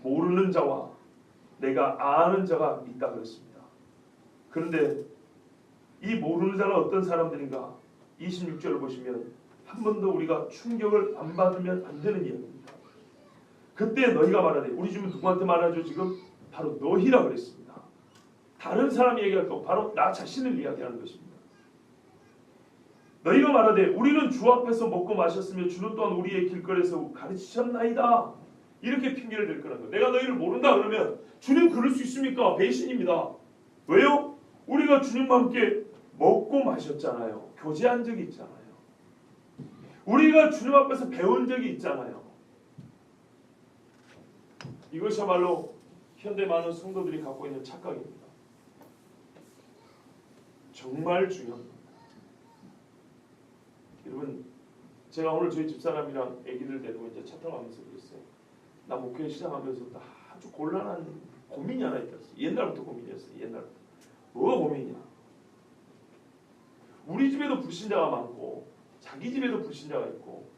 모르는 자와 내가 아는 자가 있다 그랬습니다. 그런데 이 모르는 자는 어떤 사람들인가? 26절을 보시면 한 번도 우리가 충격을 안 받으면 안 되는 이야기입니다. 그때 너희가 말하되, 우리 주님 누구한테 말하죠? 지금 바로 너희라 그랬습니다. 다른 사람이 얘기할 거 바로 나 자신을 이야기하는 것입니다. 너희가 말하되 우리는 주 앞에서 먹고 마셨으며 주는 또한 우리의 길거리에서 가르치셨나이다. 이렇게 핑계를 댈 거라는 거예요. 내가 너희를 모른다 그러면 주님 그럴 수 있습니까? 배신입니다. 왜요? 우리가 주님과 함께 먹고 마셨잖아요. 교제한 적이 있잖아요. 우리가 주님 앞에서 배운 적이 있잖아요. 이것이야말로 현대 많은 성도들이 갖고 있는 착각입니다. 정말 중요합니다. 여러분, 제가 오늘 저희 집사람이랑 아기들 데리고 이제 차 타고 가면서 그랬어요. 나 목회 시작하면서 아주 곤란한 고민이 하나 있었어요. 옛날부터 고민이었어요. 옛날부터. 뭐가 고민이냐? 우리 집에도 불신자가 많고 자기 집에도 불신자가 있고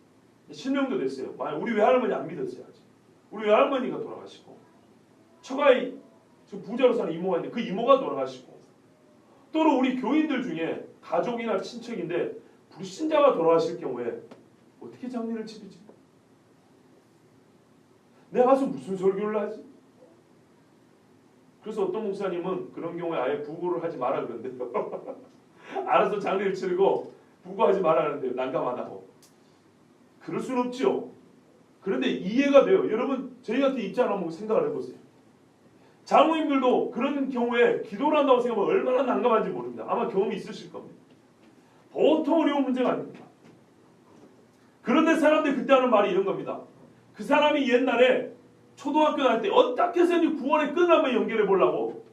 실명도 됐어요. 우리 외할머니 안 믿었어요. 아직. 우리 외할머니가 돌아가시고 처가에 지금 부자로 사는 이모가 있는데 그 이모가 돌아가시고 또는 우리 교인들 중에 가족이나 친척인데 불신자가 돌아가실 경우에 어떻게 장례를 치르지? 내가 가서 무슨 설교를 하지? 그래서 어떤 목사님은 그런 경우에 아예 부고를 하지 마라 그런대요. 알아서 장례를 치르고 부고하지 마라 그러는데요. 난감하다고. 그럴 수는 없죠. 그런데 이해가 돼요. 여러분 저희 같은 입장 한번 생각을 해보세요. 장로님들도 그런 경우에 기도를 한다고 생각하면 얼마나 난감한지 모릅니다. 아마 경험이 있으실 겁니다. 보통 어려운 문제가 아닙니다. 그런데 사람들이 그때 하는 말이 이런 겁니다. 그 사람이 옛날에 초등학교 다닐 때 어떻게 해서든지 구원의 끈을 한번 연결해 보려고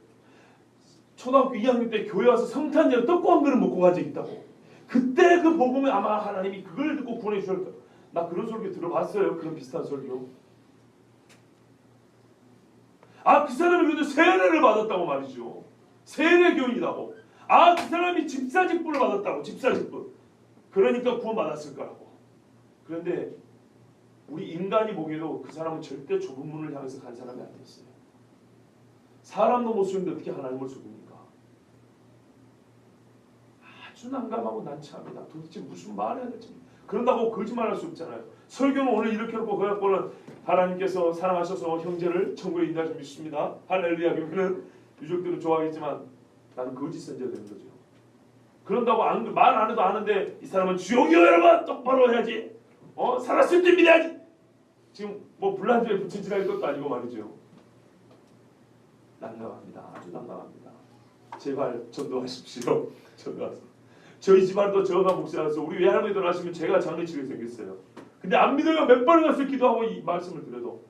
초등학교 2학년 때 교회 와서 성탄절에 떡국 한 그릇 먹고 간 적이 있다고. 그때 그 복음에 아마 하나님이 그걸 듣고 구원해 주실 거예요. 나 그런 설교 들어봤어요. 그런 비슷한 설교. 그 사람이 그래도 세례를 받았다고 말이죠. 세례 교인이라고. 그 사람이 집사직분을 받았다고. 집사직분. 그러니까 구원 받았을 거라고. 그런데 우리 인간이 보기에도 그 사람은 절대 좁은 문을 향해서 간 사람이 아니었어요. 사람도 못 속이는데 어떻게 하나님을 속입니까? 아주 난감하고 난처합니다. 도대체 무슨 말을 해야 될지. 그런다고 거짓말할 수 없잖아요. 설교는 오늘 이렇게 놓고 그래갖고는 하나님께서 사랑하셔서 형제를 천국에 인도하시 믿습니다. 할렐루야. 그러면 유족들은 좋아하겠지만 나는 거짓 선지가 되는 거죠. 그런다고 말 안 해도 아는데 이 사람은 주역이요 여러분 똑바로 해야지. 살았을 때 믿어야지. 지금 뭐 불난주에 부채질할 것도 아니고 말이죠. 난감합니다. 아주 난감합니다. 제발 전도하십시오. 전도하세요. 저희 집안도 저가 목사라서 우리 외할머니 돌아가시면 제가 장례치르게 생겼어요. 근데 안 믿어요. 몇 번을 가서 기도하고 이 말씀을 드려도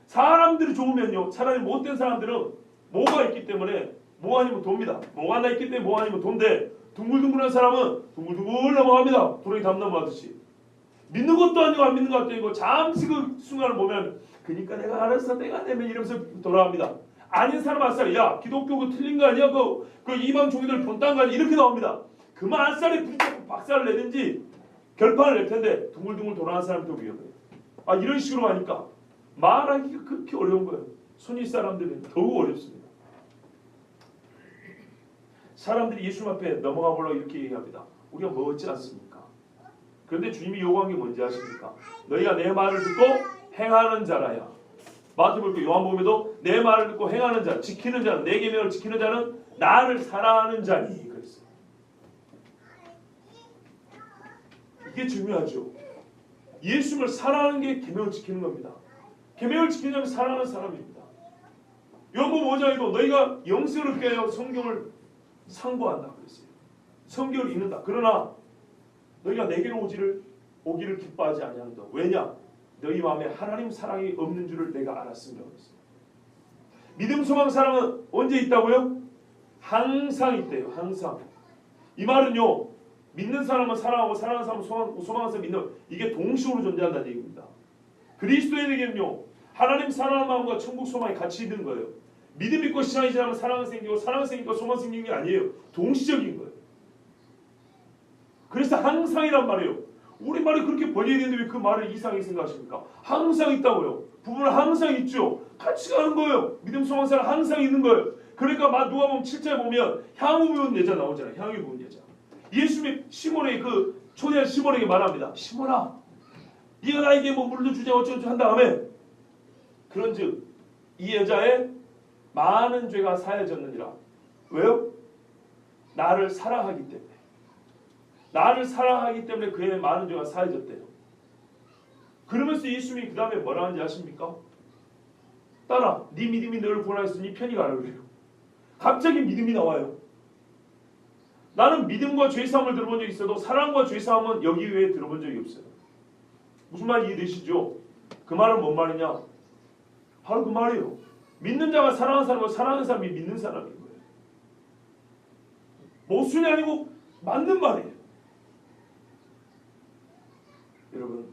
사람들이 좋으면요 차라리 못된 사람들은 뭐가 있기 때문에 뭐 아니면 돈입니다. 뭐가 하나 있기 때문에 뭐 아니면 돈인데 둥글둥글한 사람은 둥글둥글 넘어갑니다. 구렁이 담 넘어가듯이. 믿는 것도 아니고 안 믿는 것도 아니고 잠시 그 순간을 보면 그러니까 내가 알았어 내가 내면 이러면서 돌아갑니다. 아닌 사람 아싸리 야 기독교 그 틀린 거 아니야? 그 이방 종이들 본딴 거 아니야? 이렇게 나옵니다. 그만 아싸리 부딪히고 박살을 내든지 결판을 낼 텐데 둥글둥글 돌아가는 사람이 더 위험해요. 이런 식으로 하니까 말하기가 그렇게 어려운 거예요. 손윗 사람들은 더욱 어렵습니다. 사람들이 예수님 앞에 넘어가 보려고 이렇게 얘기합니다. 우리가 뭐 얻지 않습니까? 그런데 주님이 요구한 게 뭔지 아십니까? 너희가 내 말을 듣고 행하는 자라야. 마태복음 요한복음에도 내 말을 듣고 행하는 자, 지키는 자는 내 계명을 지키는 자는 나를 사랑하는 자니 그랬어요. 이게 중요하죠. 예수님을 사랑하는 게 계명을 지키는 겁니다. 계명을 지키는 자는 사랑하는 사람입니다. 요한복음 5장에도 너희가 영생을 얻게 하여 성경을 상고한다 그랬어요. 성경을 읽는다. 그러나 너희가 내게로 오기를 기뻐하지 아니한다. 왜냐? 너희 마음에 하나님 사랑이 없는 줄을 내가 알았습니다. 그랬어요. 믿음, 소망, 사랑은 언제 있다고요? 항상 있대요. 항상. 이 말은요. 믿는 사람은 사랑하고 사랑하는 사람은 소망하는 사람은 믿는 이게 동시으로 존재한다는 얘기입니다. 그리스도인에게는요. 하나님 사랑하는 마음과 천국 소망이 같이 있는 거예요. 믿음 있고 시간이 지나면 사랑은 생기고 사랑은 생기고 소망 생기는 게 아니에요. 동시적인 거예요. 그래서 항상이란 말이에요. 우리말이 그렇게 번역이 되는데 왜 그 말을 이상하게 생각하십니까? 항상 있다고요. 부분은 항상 있죠. 같이 가는 거예요. 믿음, 소망, 사랑 항상 있는 거예요. 그러니까 누가복음 7장에 보면 향후 부은 여자 나오잖아요. 향후 부은 여자. 예수님이 시몬에게 초대한 시몬에게 말합니다. 시몬아, 네가 나에게 뭐 물도 주자 어쩌고 한 다음에 그런즉 이 여자의 많은 죄가 사해졌느니라. 왜요? 나를 사랑하기 때문에. 나를 사랑하기 때문에 그의 많은 죄가 사해졌대요. 그러면서 예수님이 그 다음에 뭐라 하는지 아십니까? 딸아, 네 믿음이 너를 구원하였으니 편히 가라 그래요. 갑자기 믿음이 나와요. 나는 믿음과 죄사함을 들어본 적이 있어도 사랑과 죄사함은 여기 외에 들어본 적이 없어요. 무슨 말이 이해되시죠? 그 말은 뭔 말이냐? 바로 그 말이에요. 믿는 자가 사랑하는 사람과 사랑하는 사람이 믿는 사람인 거예요. 모순이 아니고 맞는 말이에요. 여러분,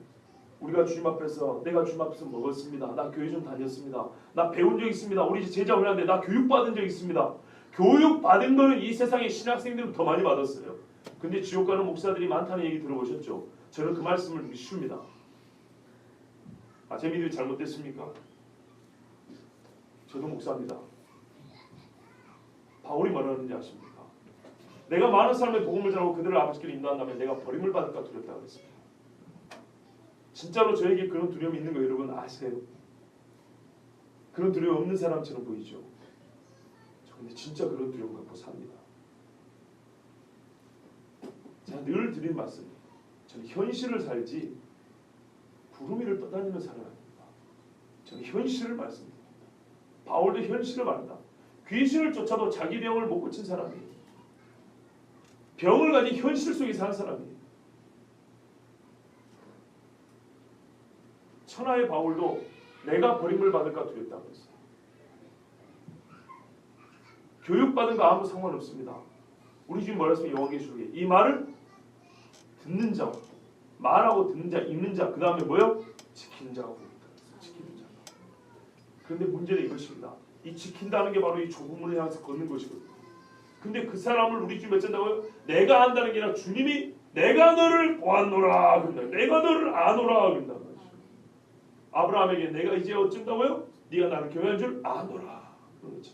우리가 주님 앞에서 내가 주님 앞에서 먹었습니다. 나 교회 좀 다녔습니다. 나 배운 적 있습니다. 우리 제자 훈련인데 나 교육받은 적 있습니다. 교육받은 거는 이 세상의 신학생들은 더 많이 받았어요. 근데 지옥 가는 목사들이 많다는 얘기 들어보셨죠? 저는 그 말씀을 듣기 쉽니다. 제 믿음이 잘못됐습니까? 저도 목사입니다. 바울이 뭐라 하는지 아십니까? 내가 많은 사람의 복음을 전하고 그들을 아버지께로 인도한다면 내가 버림을 받을까 두렵다고 했습니다. 진짜로 저에게 그런 두려움이 있는 거 여러분 아세요? 그런 두려움 없는 사람처럼 보이죠? 근데 진짜 그런 두려움 갖고 삽니다. 제가 늘 드린 말씀이에요. 저는 현실을 살지 구름 위를 떠다니는 사람 아닙니다. 저는 현실을 말씀드립니다. 바울도 현실을 말한다. 귀신을 쫓아도 자기 병을 못 고친 사람이에요. 병을 가진 현실 속에 사는 사람이에요. 천하의 바울도 내가 버림을 받을까 두렵다고 했어요. 교육받은 거 아무 상관없습니다. 우리 주님 뭐라 했으면 요한계시록에 이 말을 듣는 자, 말하고 듣는 자, 읽는 자, 그 다음에 뭐요? 지키는 자가 지키는 자. 그런데 문제는 이것입니다. 이 지킨다는 게 바로 이 좁은 문을 향해서 걷는 것이거든요. 근데 그 사람을 우리 주님 어쩐다고요? 내가 안다는 게 아니라 주님이 내가 너를 보았노라 그런다. 내가 너를 아노라 그런다. 아브라함에게 내가 이제 어쩐다고요? 네가 나를 교회한 줄 아노라. 그런 거죠.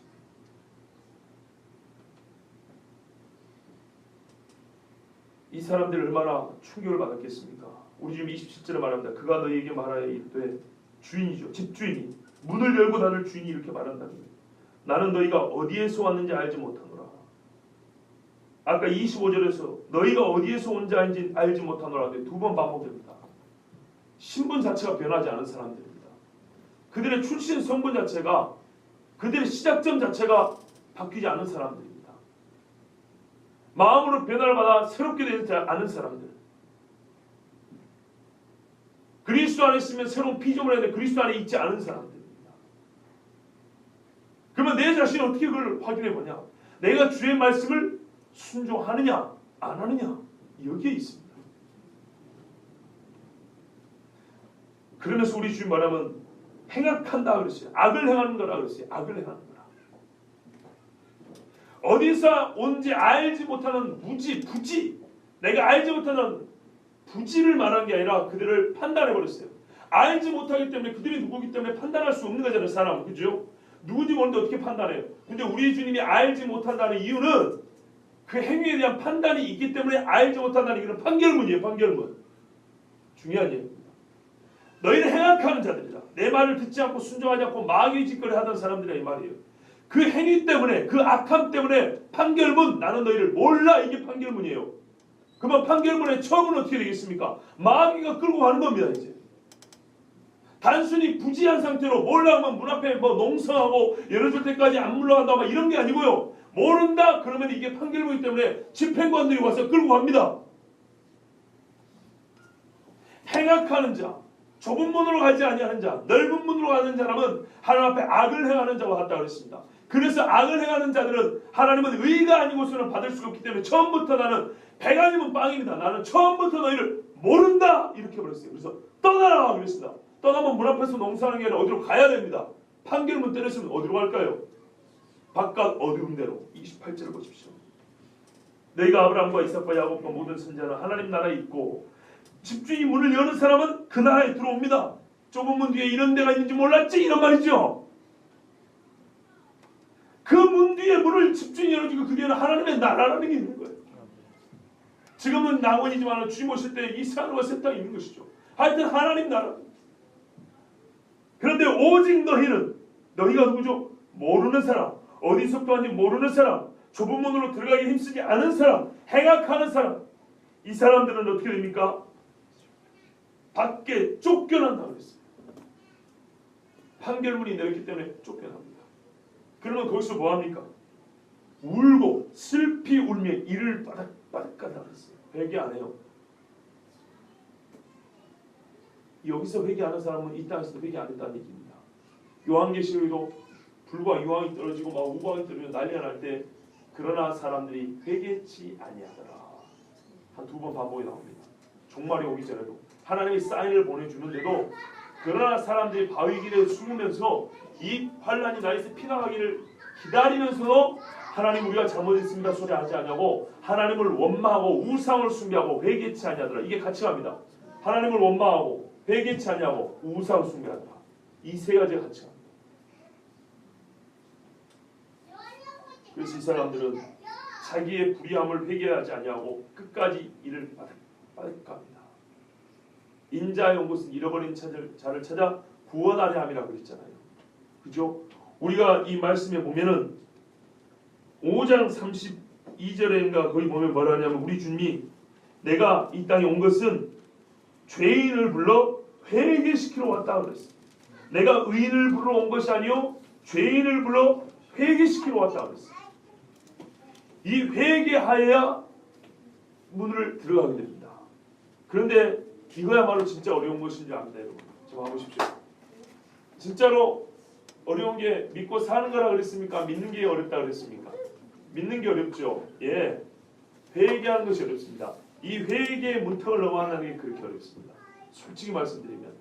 이 사람들이 얼마나 충격을 받았겠습니까? 우리 주님 27절에 말합니다. 그가 너희에게 말하여 이르되 주인이죠. 집주인이 문을 열고 닫을 주인이 이렇게 말한다는 거예요. 나는 너희가 어디에서 왔는지 알지 못하노라. 아까 25절에서 너희가 어디에서 온 자인지 알지 못하노라 하는데 두 번 반복됩니다. 신분 자체가 변하지 않은 사람들입니다. 그들의 출신 성분 자체가 그들의 시작점 자체가 바뀌지 않은 사람들입니다. 마음으로 변화를 받아 새롭게 되지 않은 사람들. 그리스도 안에 있으면 새로운 피조물이 되는데 그리스도 안에 있지 않은 사람들입니다. 그러면 내 자신이 어떻게 그걸 확인해 보냐? 내가 주의 말씀을 순종하느냐 안 하느냐 여기에 있습니다. 그러면서 우리 주님 말하면 행악한다 그랬어요. 악을 행하는 거라 그랬어요. 악을 행하는 거라. 어디서 온지 알지 못하는 부지 내가 알지 못하는 부지를 말한 게 아니라 그들을 판단해 버렸어요. 알지 못하기 때문에 그들이 누구기 때문에 판단할 수 없는 거잖아요. 사람은. 그죠? 누군지 모르는데 어떻게 판단해요? 근데 우리 주님이 알지 못한다는 이유는 그 행위에 대한 판단이 있기 때문에 알지 못한다는 이유는 판결문이에요. 판결문. 중요한 얘기입니다. 너희는 행악하는 자들이다. 내 말을 듣지 않고 순종하지 않고 마귀의 짓거리 하던 사람들이라 이 말이에요. 그 행위 때문에 그 악함 때문에 판결문 나는 너희를 몰라 이게 판결문이에요. 그러면 판결문의 처음은 어떻게 되겠습니까? 마귀가 끌고 가는 겁니다. 이제 단순히 부지한 상태로 몰라하면 문 앞에 뭐 농성하고 열어줄 때까지 안 물러간다 막 이런 게 아니고요. 모른다 그러면 이게 판결문이기 때문에 집행관들이 와서 끌고 갑니다. 행악하는 자, 좁은 문으로 가지 아니하는 자, 넓은 문으로 가는 사람은 하나님 앞에 악을 행하는 자와 같다 그랬습니다. 그래서 악을 행하는 자들은 하나님은 의가 아니고서는 받을 수가 없기 때문에 처음부터 나는 배가 아니면 빵입니다. 나는 처음부터 너희를 모른다 이렇게 말했어요. 그래서 떠나라 그랬습니다. 떠나면 문 앞에서 농사하는 게 아니라 어디로 가야 됩니다. 판결문 때렸으면 어디로 갈까요? 바깥 어두운 데로. 28절을 보십시오. 너희가 아브라함과 이삭과 야곱과 모든 선지자는 하나님 나라에 있고 집주인이 문을 여는 사람은 그 나라에 들어옵니다. 좁은 문 뒤에 이런 데가 있는지 몰랐지? 이런 말이죠. 그 문 뒤에 문을 집주인이 열어주고 그 뒤에는 하나님의 나라라는 게 있는 거예요. 지금은 낙원이지만 주님 오실 때 이 산과 새 땅이 있는 것이죠. 하여튼 하나님 나라. 그런데 오직 너희가 누구죠? 모르는 사람, 어디서부터 왔는지 모르는 사람, 좁은 문으로 들어가기 힘쓰지 않은 사람, 행악하는 사람, 이 사람들은 어떻게 됩니까? 밖에 쫓겨난다고 그랬습니다. 판결문이 내렸기 때문에 쫓겨납니다. 그러면 거기서 뭐합니까? 울고 슬피 울며 이를 바닥바닥 그랬어요. 회개 안 해요. 여기서 회개하는 사람은 이 땅에서도 회개 안 했다는 얘기입니다. 요한계시록에도 불과 유황이 떨어지고 막 우광이 떨어지고 난리가 날 때 그러나 사람들이 회개치 아니하더라. 한 2번 반복이 나옵니다. 종말이 오기 전에도 하나님이 사인을 보내주는데도 그러나 사람들이 바위길에 숨으면서 이 환란이 나에서 피나가기를 기다리면서도 하나님 우리가 잘못했습니다 소리 하지 않냐고 하나님을 원망하고 우상을 숭배하고 회개치 아니하더라. 이게 같이 갑니다. 하나님을 원망하고 회개치 않냐고 우상을 숭배한다. 이 세 가지가 같이 갑니다. 그래서 이 사람들은 자기의 불의함을 회개하지 않냐고 끝까지 이를 바닥갑니다. 인자의 온 곳은 잃어버린 자를 찾아 구원하려 함이라고 그랬잖아요. 그죠? 우리가 이 말씀에 보면은 5장 32절인가 거기 보면 뭐라 하냐면 우리 주님이 내가 이 땅에 온 것은 죄인을 불러 회개시키러 왔다 그랬어요. 내가 의인을 부르러 온 것이 아니요 죄인을 불러 회개시키러 왔다 그랬어요. 이 회개하여야 문을 들어가게 됩니다. 그런데 이거야말로 진짜 어려운 것인지 압니다. 여러분 좀 봐보십시오. 진짜로 어려운 게 믿고 사는 거라 그랬습니까? 믿는 게 어렵다 그랬습니까? 믿는 게 어렵죠. 예, 회개하는 것이 어렵습니다. 이 회개의 문턱을 넘어가는 게 그렇게 어렵습니다. 솔직히 말씀드리면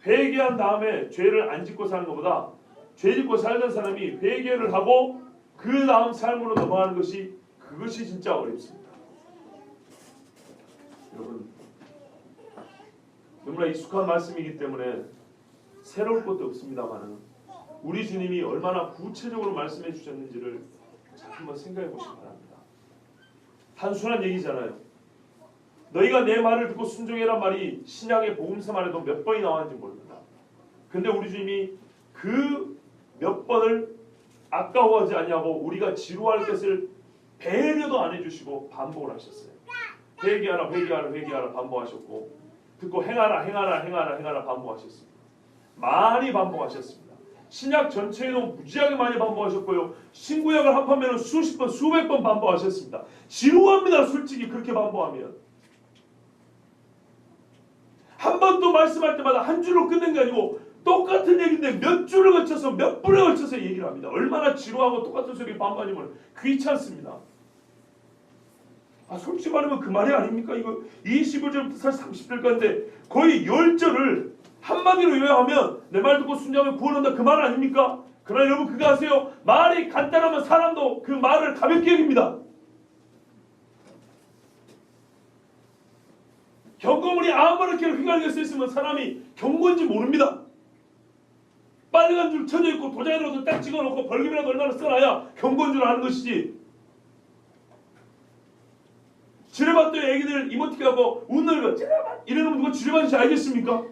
회개한 다음에 죄를 안 짓고 사는 것보다 죄 짓고 살던 사람이 회개를 하고 그 다음 삶으로 넘어가는 것이 그것이 진짜 어렵습니다. 여러분 너무나 익숙한 말씀이기 때문에 새로울 것도 없습니다만 우리 주님이 얼마나 구체적으로 말씀해 주셨는지를 한번 생각해 보시기 바랍니다. 단순한 얘기잖아요. 너희가 내 말을 듣고 순종해란 말이 신약의 복음서만 해도 몇 번이 나왔는지 모릅니다. 근데 우리 주님이 그 몇 번을 아까워하지 않냐고 우리가 지루할 것을 배려도 안 해주시고 반복을 하셨어요. 회개하라 반복하셨고 듣고 행하라 반복하셨습니다. 많이 반복하셨습니다. 신약 전체에도 무지하게 많이 반복하셨고요. 신구약을 합하면 수십 번 수백 번 반복하셨습니다. 지루합니다. 솔직히 그렇게 반복하면 한 번 또 말씀할 때마다 한 줄로 끝낸 게 아니고 똑같은 얘기인데 몇 줄을 걸쳐서 몇 분에 걸쳐서 얘기를 합니다. 얼마나 지루하고 똑같은 소리 반복하면 귀찮습니다. 솔직히 말하면 그 말이 아닙니까? 이거 25절부터 사실 30절까지인데 거의 10절을 한마디로 요약하면 내 말 듣고 순종하면 구원한다 그 말 아닙니까? 그러나 여러분 그거 아세요? 말이 간단하면 사람도 그 말을 가볍게 여깁니다. 경고물이 아무렇게 휘갈겨 써있으면 사람이 경고인지 모릅니다. 빨간 줄 쳐져 있고 도장이라도 딱 찍어놓고 벌금이라도 얼마나 써놔야 경고인 줄 아는 것이지. 지뢰밭도 애기들 이모티콘하고 웃는 거 지뢰밭 이러면 누가 지뢰밭인지 알겠습니까?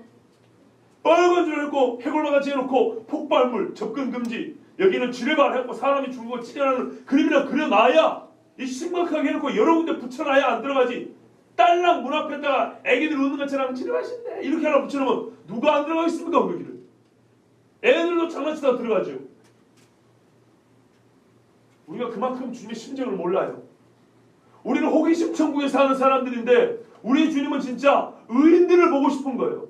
빨간 줄 해놓고 해골바같이 해놓고 폭발물 접근 금지 여기는 지뢰밭 해놓고 사람이 죽고 찢어나는 그림이나 그려놔야 이 심각하게 해놓고 여러 군데 붙여놔야 안 들어가지. 딸랑 문 앞에다가 애기들 웃는 것처럼 지뢰밭인데 이렇게 하나 붙여놓으면 누가 안 들어가겠습니까? 거기를 애들도 장난치다 들어가죠. 우리가 그만큼 주님의 심정을 몰라요. 우리는 호기심 천국에 사는 사람들인데 우리 주님은 진짜 의인들을 보고 싶은 거예요.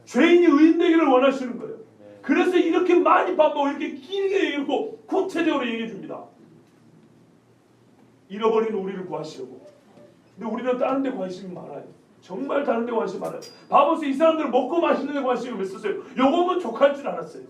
죄인이 의인 되기를 원하시는 거예요. 그래서 이렇게 많이 반복 이렇게 길게 얘기하고 구체적으로 얘기해 줍니다. 잃어버린 우리를 구하시려고. 근데 우리는 다른 데 관심이 많아요. 정말 다른 데 관심이 많아요. 봐보세요. 이 사람들 먹고 마시는 데 관심이 왜 썼어요? 요거면 족할 줄 알았어요.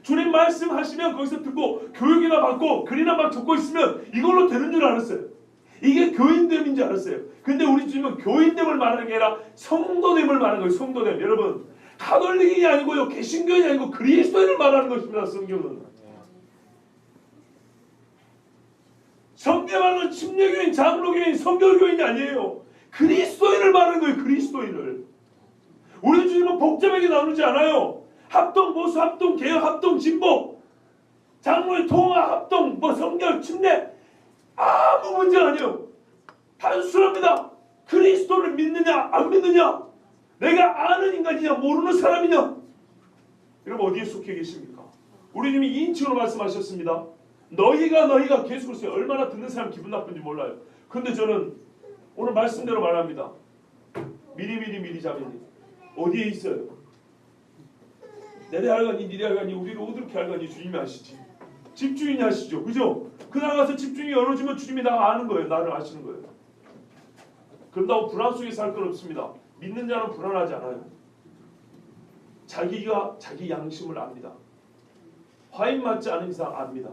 주님 말씀하시면 거기서 듣고 교육이나 받고 글이나 막 적고 있으면 이걸로 되는 줄 알았어요. 이게 교인됨인 줄 알았어요. 근데 우리 주님은 교인됨을 말하는 게 아니라 성도됨을 말하는 거예요. 성도됨. 여러분 가톨릭이 아니고요. 개신교인이 아니고 그리스도인을 말하는 것입니다. 성경은. 성경은 침례교인, 장로교인, 성결교인이 아니에요. 그리스도인을 말하는 거예요. 그리스도인을. 우리 주님은 복잡하게 나누지 않아요. 합동, 보수, 합동, 개혁, 합동, 진보, 장로의 통화, 합동, 성결, 침례 아무 문제 아니에요. 단순합니다. 그리스도를 믿느냐 안 믿느냐, 내가 아는 인간이냐 모르는 사람이냐. 여러분 어디에 속해 계십니까? 우리 주님이 2인칭으로 말씀하셨습니다. 너희가 계속 그러세요. 얼마나 듣는 사람 기분 나쁜지 몰라요. 그런데 저는 오늘 말씀대로 말합니다. 미리 자매님 어디에 있어요? 내래 할가니 니래 할가니 우리를 어떻게 할가니 주님이 아시지. 집주인이 아시죠. 그죠? 그 나가서 집주인이 열어주면 주님이 나 아는 거예요. 나를 아시는 거예요. 그런다고 불안 속에 살 건 없습니다. 믿는 자는 불안하지 않아요. 자기가 자기 양심을 압니다. 화인 맞지 않은 이상 압니다.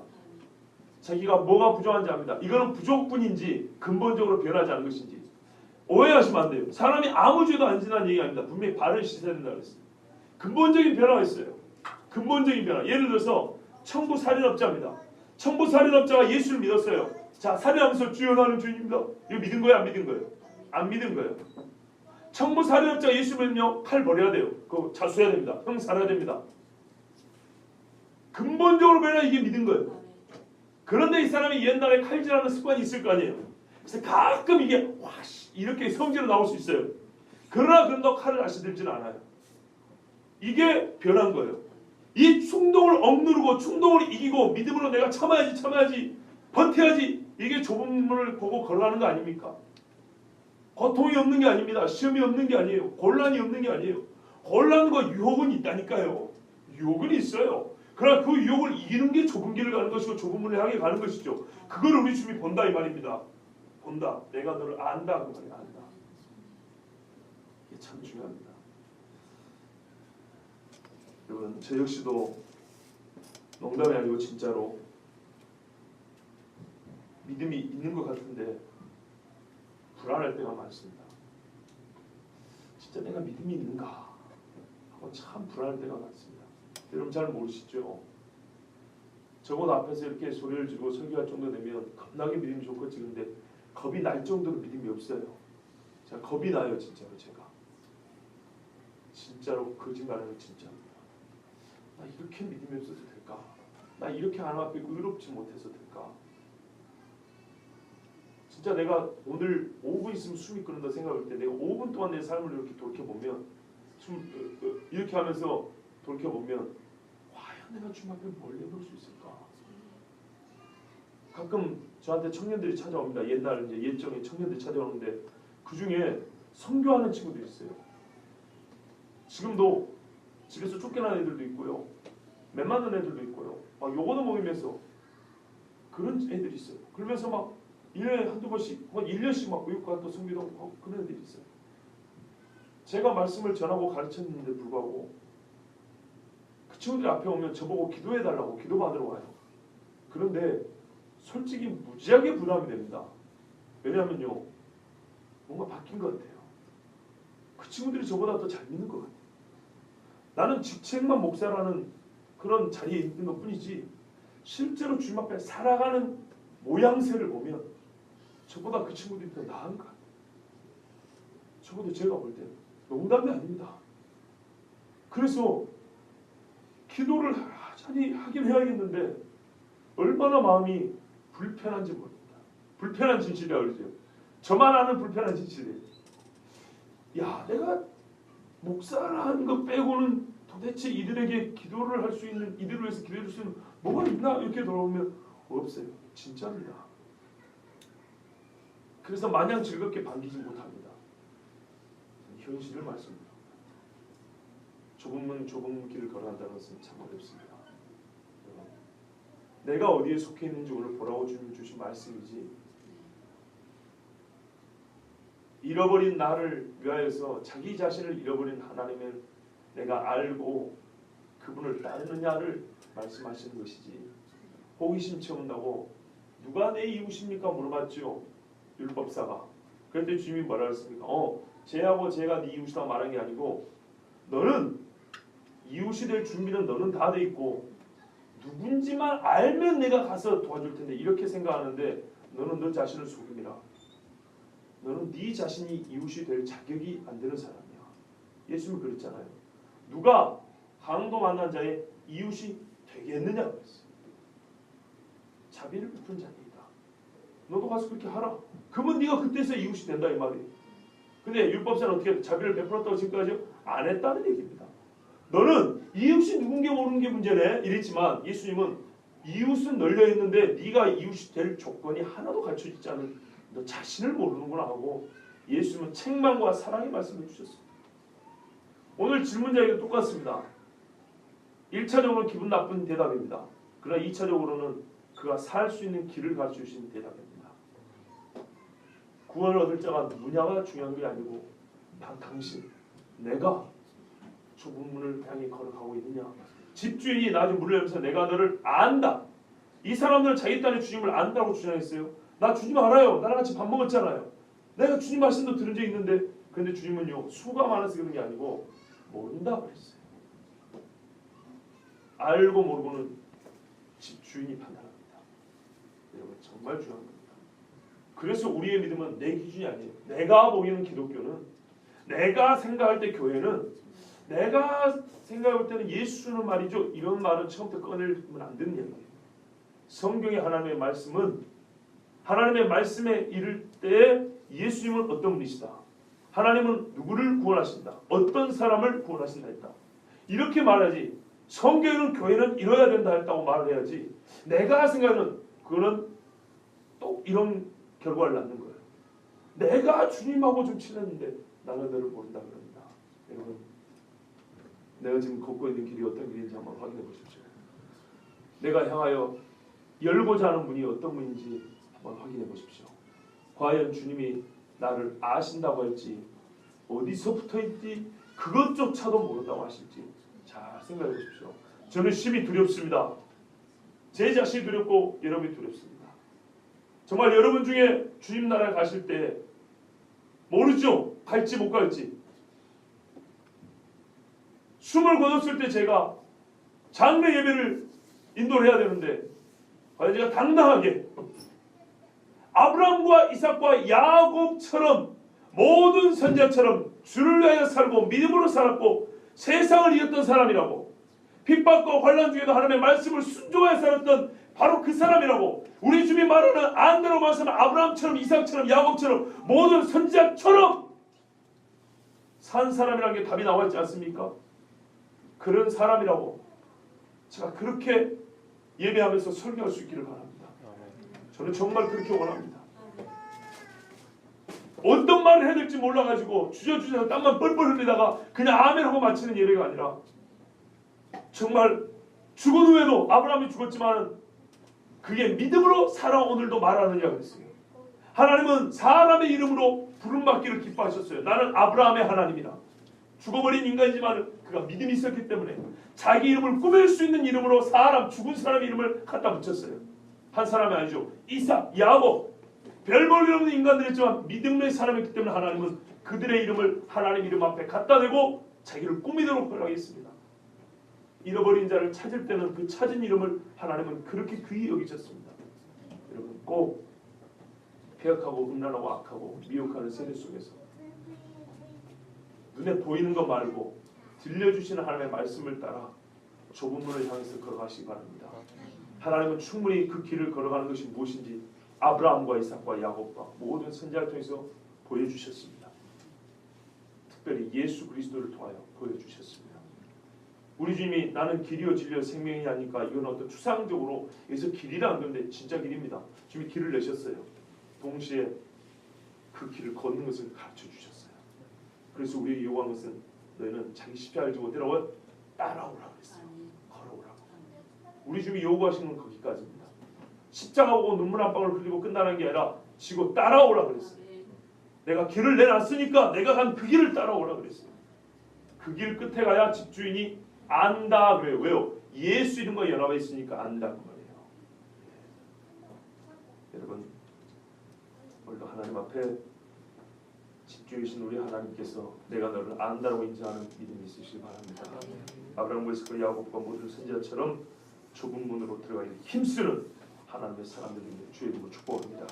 자기가 뭐가 부족한지 압니다. 이거는 부족뿐인지 근본적으로 변하지 않은 것인지 오해하시면 안 돼요. 사람이 아무 죄도 안 지난 얘기 아닙니다. 분명히 발을 씻어야 된다고 했어요. 근본적인 변화가 있어요. 근본적인 변화. 예를 들어서 청부 살인업자입니다. 청부 살인업자가 예수를 믿었어요. 자, 살인하면서 주여 나는 주인입니다. 이거 믿은 거예요? 안 믿은 거예요? 안 믿은 거예요. 청부 살인업자가 예수 믿으면 칼 버려야 돼요. 그거 자수해야 됩니다. 형 살아야 됩니다. 근본적으로 변화 이게 믿은 거예요. 그런데 이 사람이 옛날에 칼질하는 습관이 있을 거 아니에요. 그래서 가끔 이게 와씨 이렇게 성질로 나올 수 있어요. 그러나 그런다고 칼을 다시 들지는 않아요. 이게 변한 거예요. 이 충동을 억누르고 충동을 이기고 믿음으로 내가 참아야지 버텨야지, 이게 좁은 문을 보고 걸어가는 거 아닙니까? 고통이 없는 게 아닙니다. 시험이 없는 게 아니에요. 곤란이 없는 게 아니에요. 곤란과 유혹은 있다니까요. 유혹은 있어요. 그러나 그 유혹을 이기는 게 좁은 길을 가는 것이고 좁은 문을 향해 가는 것이죠. 그걸 우리 주님이 본다 이 말입니다. 본다. 내가 너를 안다. 그 말이 안다. 이게 참 중요합니다. 여러분 저 역시도 농담이 아니고 진짜로 믿음이 있는 것 같은데 불안할 때가 많습니다. 진짜 내가 믿음이 있는가 하고 참 불안할 때가 많습니다. 여러분 잘 모르시죠? 적어도 앞에서 이렇게 소리를 지르고 설교할 정도 되면 겁나게 믿음이 좋고 지는데 겁이 날 정도로 믿음이 없어요. 제가 겁이 나요. 진짜로 제가. 진짜로 거짓말하는 진짜입니다. 나 이렇게 믿음이 없어도 될까? 나 이렇게 하나님 앞에 의롭지 못해서 될까? 진짜 내가 오늘 5분 있으면 숨이 끓는다 생각할 때 내가 5분 동안 내 삶을 이렇게 돌이켜보면 이렇게 하면서 돌이켜보면 과연 내가 주님 앞에 뭘 내놓을 수 있을까? 가끔 저한테 청년들이 찾아옵니다. 옛날 이제 옛정에 청년들이 찾아오는데 그 중에 선교하는 친구들이 있어요. 지금도 집에서 쫓겨난 애들도 있고요. 매 맞는 애들도 있고요. 막 요거도 모이면서 그런 애들이 있어요. 그러면서 막 1년에 한두 번씩, 막 1년씩 막 교육과 또 선교도 하고 그런 애들이 있어요. 제가 말씀을 전하고 가르쳤는데 불구하고 그 친구들이 앞에 오면 저보고 기도해달라고 기도받으러 와요. 그런데 솔직히 무지하게 부담이 됩니다. 왜냐하면요, 뭔가 바뀐 것 같아요. 그 친구들이 저보다 더 잘 믿는 것 같아요. 나는 직책만 목사라는 그런 자리에 있는 것 뿐이지 실제로 주님 앞에 살아가는 모양새를 보면 저보다 그 친구들이 더 나은 것 같아요. 적어도 제가 볼 때는 농담이 아닙니다. 그래서 기도를 하자니 하긴 해야겠는데 얼마나 마음이 불편한지 모릅니다. 불편한 진실이라고 그러죠. 저만 아는 불편한 진실이에요. 야, 내가 목사라는 것 빼고는 도대체 이들에게 기도를 할 수 있는, 이들을 위해서 기도해 줄 수 있는 뭐가 있나? 이렇게 돌아보면 없어요. 진짜입니다. 그래서 마냥 즐겁게 반기지 못합니다. 현실을 말씀드립니다. 좁은 문 좁은 길을 걸어간다는 것은 참 어렵습니다. 내가 어디에 속해 있는지 오늘 보라고 주님 주신 말씀이지, 잃어버린 나를 위하여서 자기 자신을 잃어버린 하나님을 내가 알고 그분을 따르느냐를 말씀하시는 것이지, 호기심 채운다고 누가 내 이웃입니까 물어봤죠. 율법사가. 그런데 주님이 뭐라 했습니까? 쟤하고 쟤가 네 이웃이라고 말한 게 아니고 너는 이웃이 될 준비는 너는 다 돼 있고 누군지만 알면 내가 가서 도와줄 텐데 이렇게 생각하는데 너는 너 자신을 속임이라. 너는 네 자신이 이웃이 될 자격이 안 되는 사람이야. 예수님은 그랬잖아요. 누가 강도 만난 자의 이웃이 되겠느냐고 그랬어요. 자비를 베푼 자니이다. 너도 가서 그렇게 하라. 그러면 네가 그때서 이웃이 된다 이 말이에요. 근데 율법사는 어떻게 자비를 베풀었다고 지금까지 안 했다는 얘기입니다. 너는 이웃이 누군지 모르는 게 문제네 이랬지만 예수님은 이웃은 널려 있는데 네가 이웃이 될 조건이 하나도 갖춰지지 않은 너 자신을 모르는구나 하고 예수님은 책망과 사랑의 말씀을 주셨어요. 오늘 질문자에게 똑같습니다. 1차적으로 기분 나쁜 대답입니다. 그러나 2차적으로는 그가 살 수 있는 길을 가르쳐 주신 대답입니다. 구원을 얻을 자가 누구냐가 중요한 게 아니고 당신, 내가 좁은 문을 향해 걸어가고 있느냐. 집주인이 나중에 문을 열면서 내가 너를 안다. 이 사람들은 자기 딸의 주님을 안다고 주장했어요. 나 주님 알아요. 나랑 같이 밥 먹었잖아요. 내가 주님 말씀도 들은 적 있는데 근데 주님은요 수가 많아서 그런 게 아니고 모른다 그랬어요. 알고 모르고는 집주인이 판단합니다. 여러분 정말 중요한 겁니다. 그래서 우리의 믿음은 내 기준이 아니에요. 내가 보이는 기독교는, 내가 생각할 때 교회는, 내가 생각할 때는 예수는 말이죠. 이런 말은 처음부터 꺼내면 안 되는 얘기예요. 성경의 하나님의 말씀은 하나님의 말씀에 이를 때 예수님은 어떤 분이시다. 하나님은 누구를 구원하신다. 어떤 사람을 구원하신다 했다. 이렇게 말하지. 성경은 교회는 이뤄야 된다 했다고 말을 해야지. 내가 생각하는 그거는 또 이런 결과를 낳는 거예요. 내가 주님하고 좀 친했는데 나는 너를 모른다 그럽니다. 여러분 내가 지금 걷고 있는 길이 어떤 길인지 한번 확인해 보십시오. 내가 향하여 열고자 하는 문이 어떤 문인지 한번 확인해 보십시오. 과연 주님이 나를 아신다고 할지 어디서 붙어있지 그것조차도 모른다고 하실지 잘 생각해 보십시오. 저는 심히 두렵습니다. 제 자신이 두렵고 여러분이 두렵습니다. 정말 여러분 중에 주님 나라에 가실 때 모르죠. 갈지 못 갈지. 숨을 거뒀을 때 제가 장례 예배를 인도를 해야 되는데 과연 제가 당당하게 아브라함과 이삭과 야곱처럼 모든 선지자처럼 주를 위하여 살고 믿음으로 살았고 세상을 이겼던 사람이라고, 핍박과 환난 중에도 하나님의 말씀을 순종하여 살았던 바로 그 사람이라고, 우리 주님이 말하는 안대로 말씀은 아브라함처럼 이삭처럼 야곱처럼 모든 선지자처럼 산 사람이라는 게 답이 나와 있지 않습니까? 그런 사람이라고 제가 그렇게 예배하면서 설교할 수 있기를 바랍니다. 저는 정말 그렇게 원합니다. 어떤 말을 해야 될지 몰라가지고 주저주저 땀만 뻘뻘 흘리다가 그냥 아멘 하고 마치는 예배가 아니라 정말 죽은 후에도 아브라함이 죽었지만 그게 믿음으로 살아 오늘도 말하느냐 그랬어요. 하나님은 사람의 이름으로 부름받기를 기뻐하셨어요. 나는 아브라함의 하나님이다. 죽어버린 인간이지만 그가 믿음이 있었기 때문에 자기 이름을 꾸밀 수 있는 이름으로 죽은 사람의 이름을 갖다 붙였어요. 한 사람이 아니죠. 이삭, 야곱, 별 볼 일 없는 인간들이었지만 믿음의 사람이었기 때문에 하나님은 그들의 이름을 하나님 이름 앞에 갖다 대고 자기를 꾸미도록 허락했습니다. 잃어버린 자를 찾을 때는 그 찾은 이름을 하나님은 그렇게 귀히 여기셨습니다. 여러분 꼭 폐역하고 음란하고 악하고 미혹하는 세대 속에서 눈에 보이는 것 말고 들려주시는 하나님의 말씀을 따라 좁은 문을 향해서 걸어가시기 바랍니다. 하나님은 충분히 그 길을 걸어가는 것이 무엇인지 아브라함과 이삭과 야곱과 모든 선지자를 통해서 보여주셨습니다. 특별히 예수 그리스도를 통하여 보여주셨습니다. 우리 주님이 나는 길이요 진리요 생명이 아니까 이건 어떤 추상적으로 여기서 길이라 안 그러는데 진짜 길입니다. 주님이 길을 내셨어요. 동시에 그 길을 걷는 것을 가르쳐 주셨어요. 그래서 우리에게 요구한 것은 너희는 자기 십자가를 지고 내려와 따라오라고 했어요. 걸어오라고. 우리 주님이 요구하신 건 거기까지입니다. 십자가 보고 눈물 한 방울 흘리고 끝나는 게 아니라 지고 따라오라 그랬어요. 내가 길을 내놨으니까 내가 간 그 길을 따라오라 그랬어요. 그 길 끝에 가야 집주인이 안다 그래요. 왜요? 예수 이름과 연합해 있으니까 안다 그 말이에요. 여러분 오늘도 하나님 앞에 집주이신 우리 하나님께서 내가 너를 안다라고 인정하는 믿음이 있으시기 바랍니다. 아브라함과 이삭과 야곱과 모든 선지자처럼 좁은 문으로 들어가기를 힘쓰는 하나님의 사람들입니다. 주의 이름으로 축복합니다.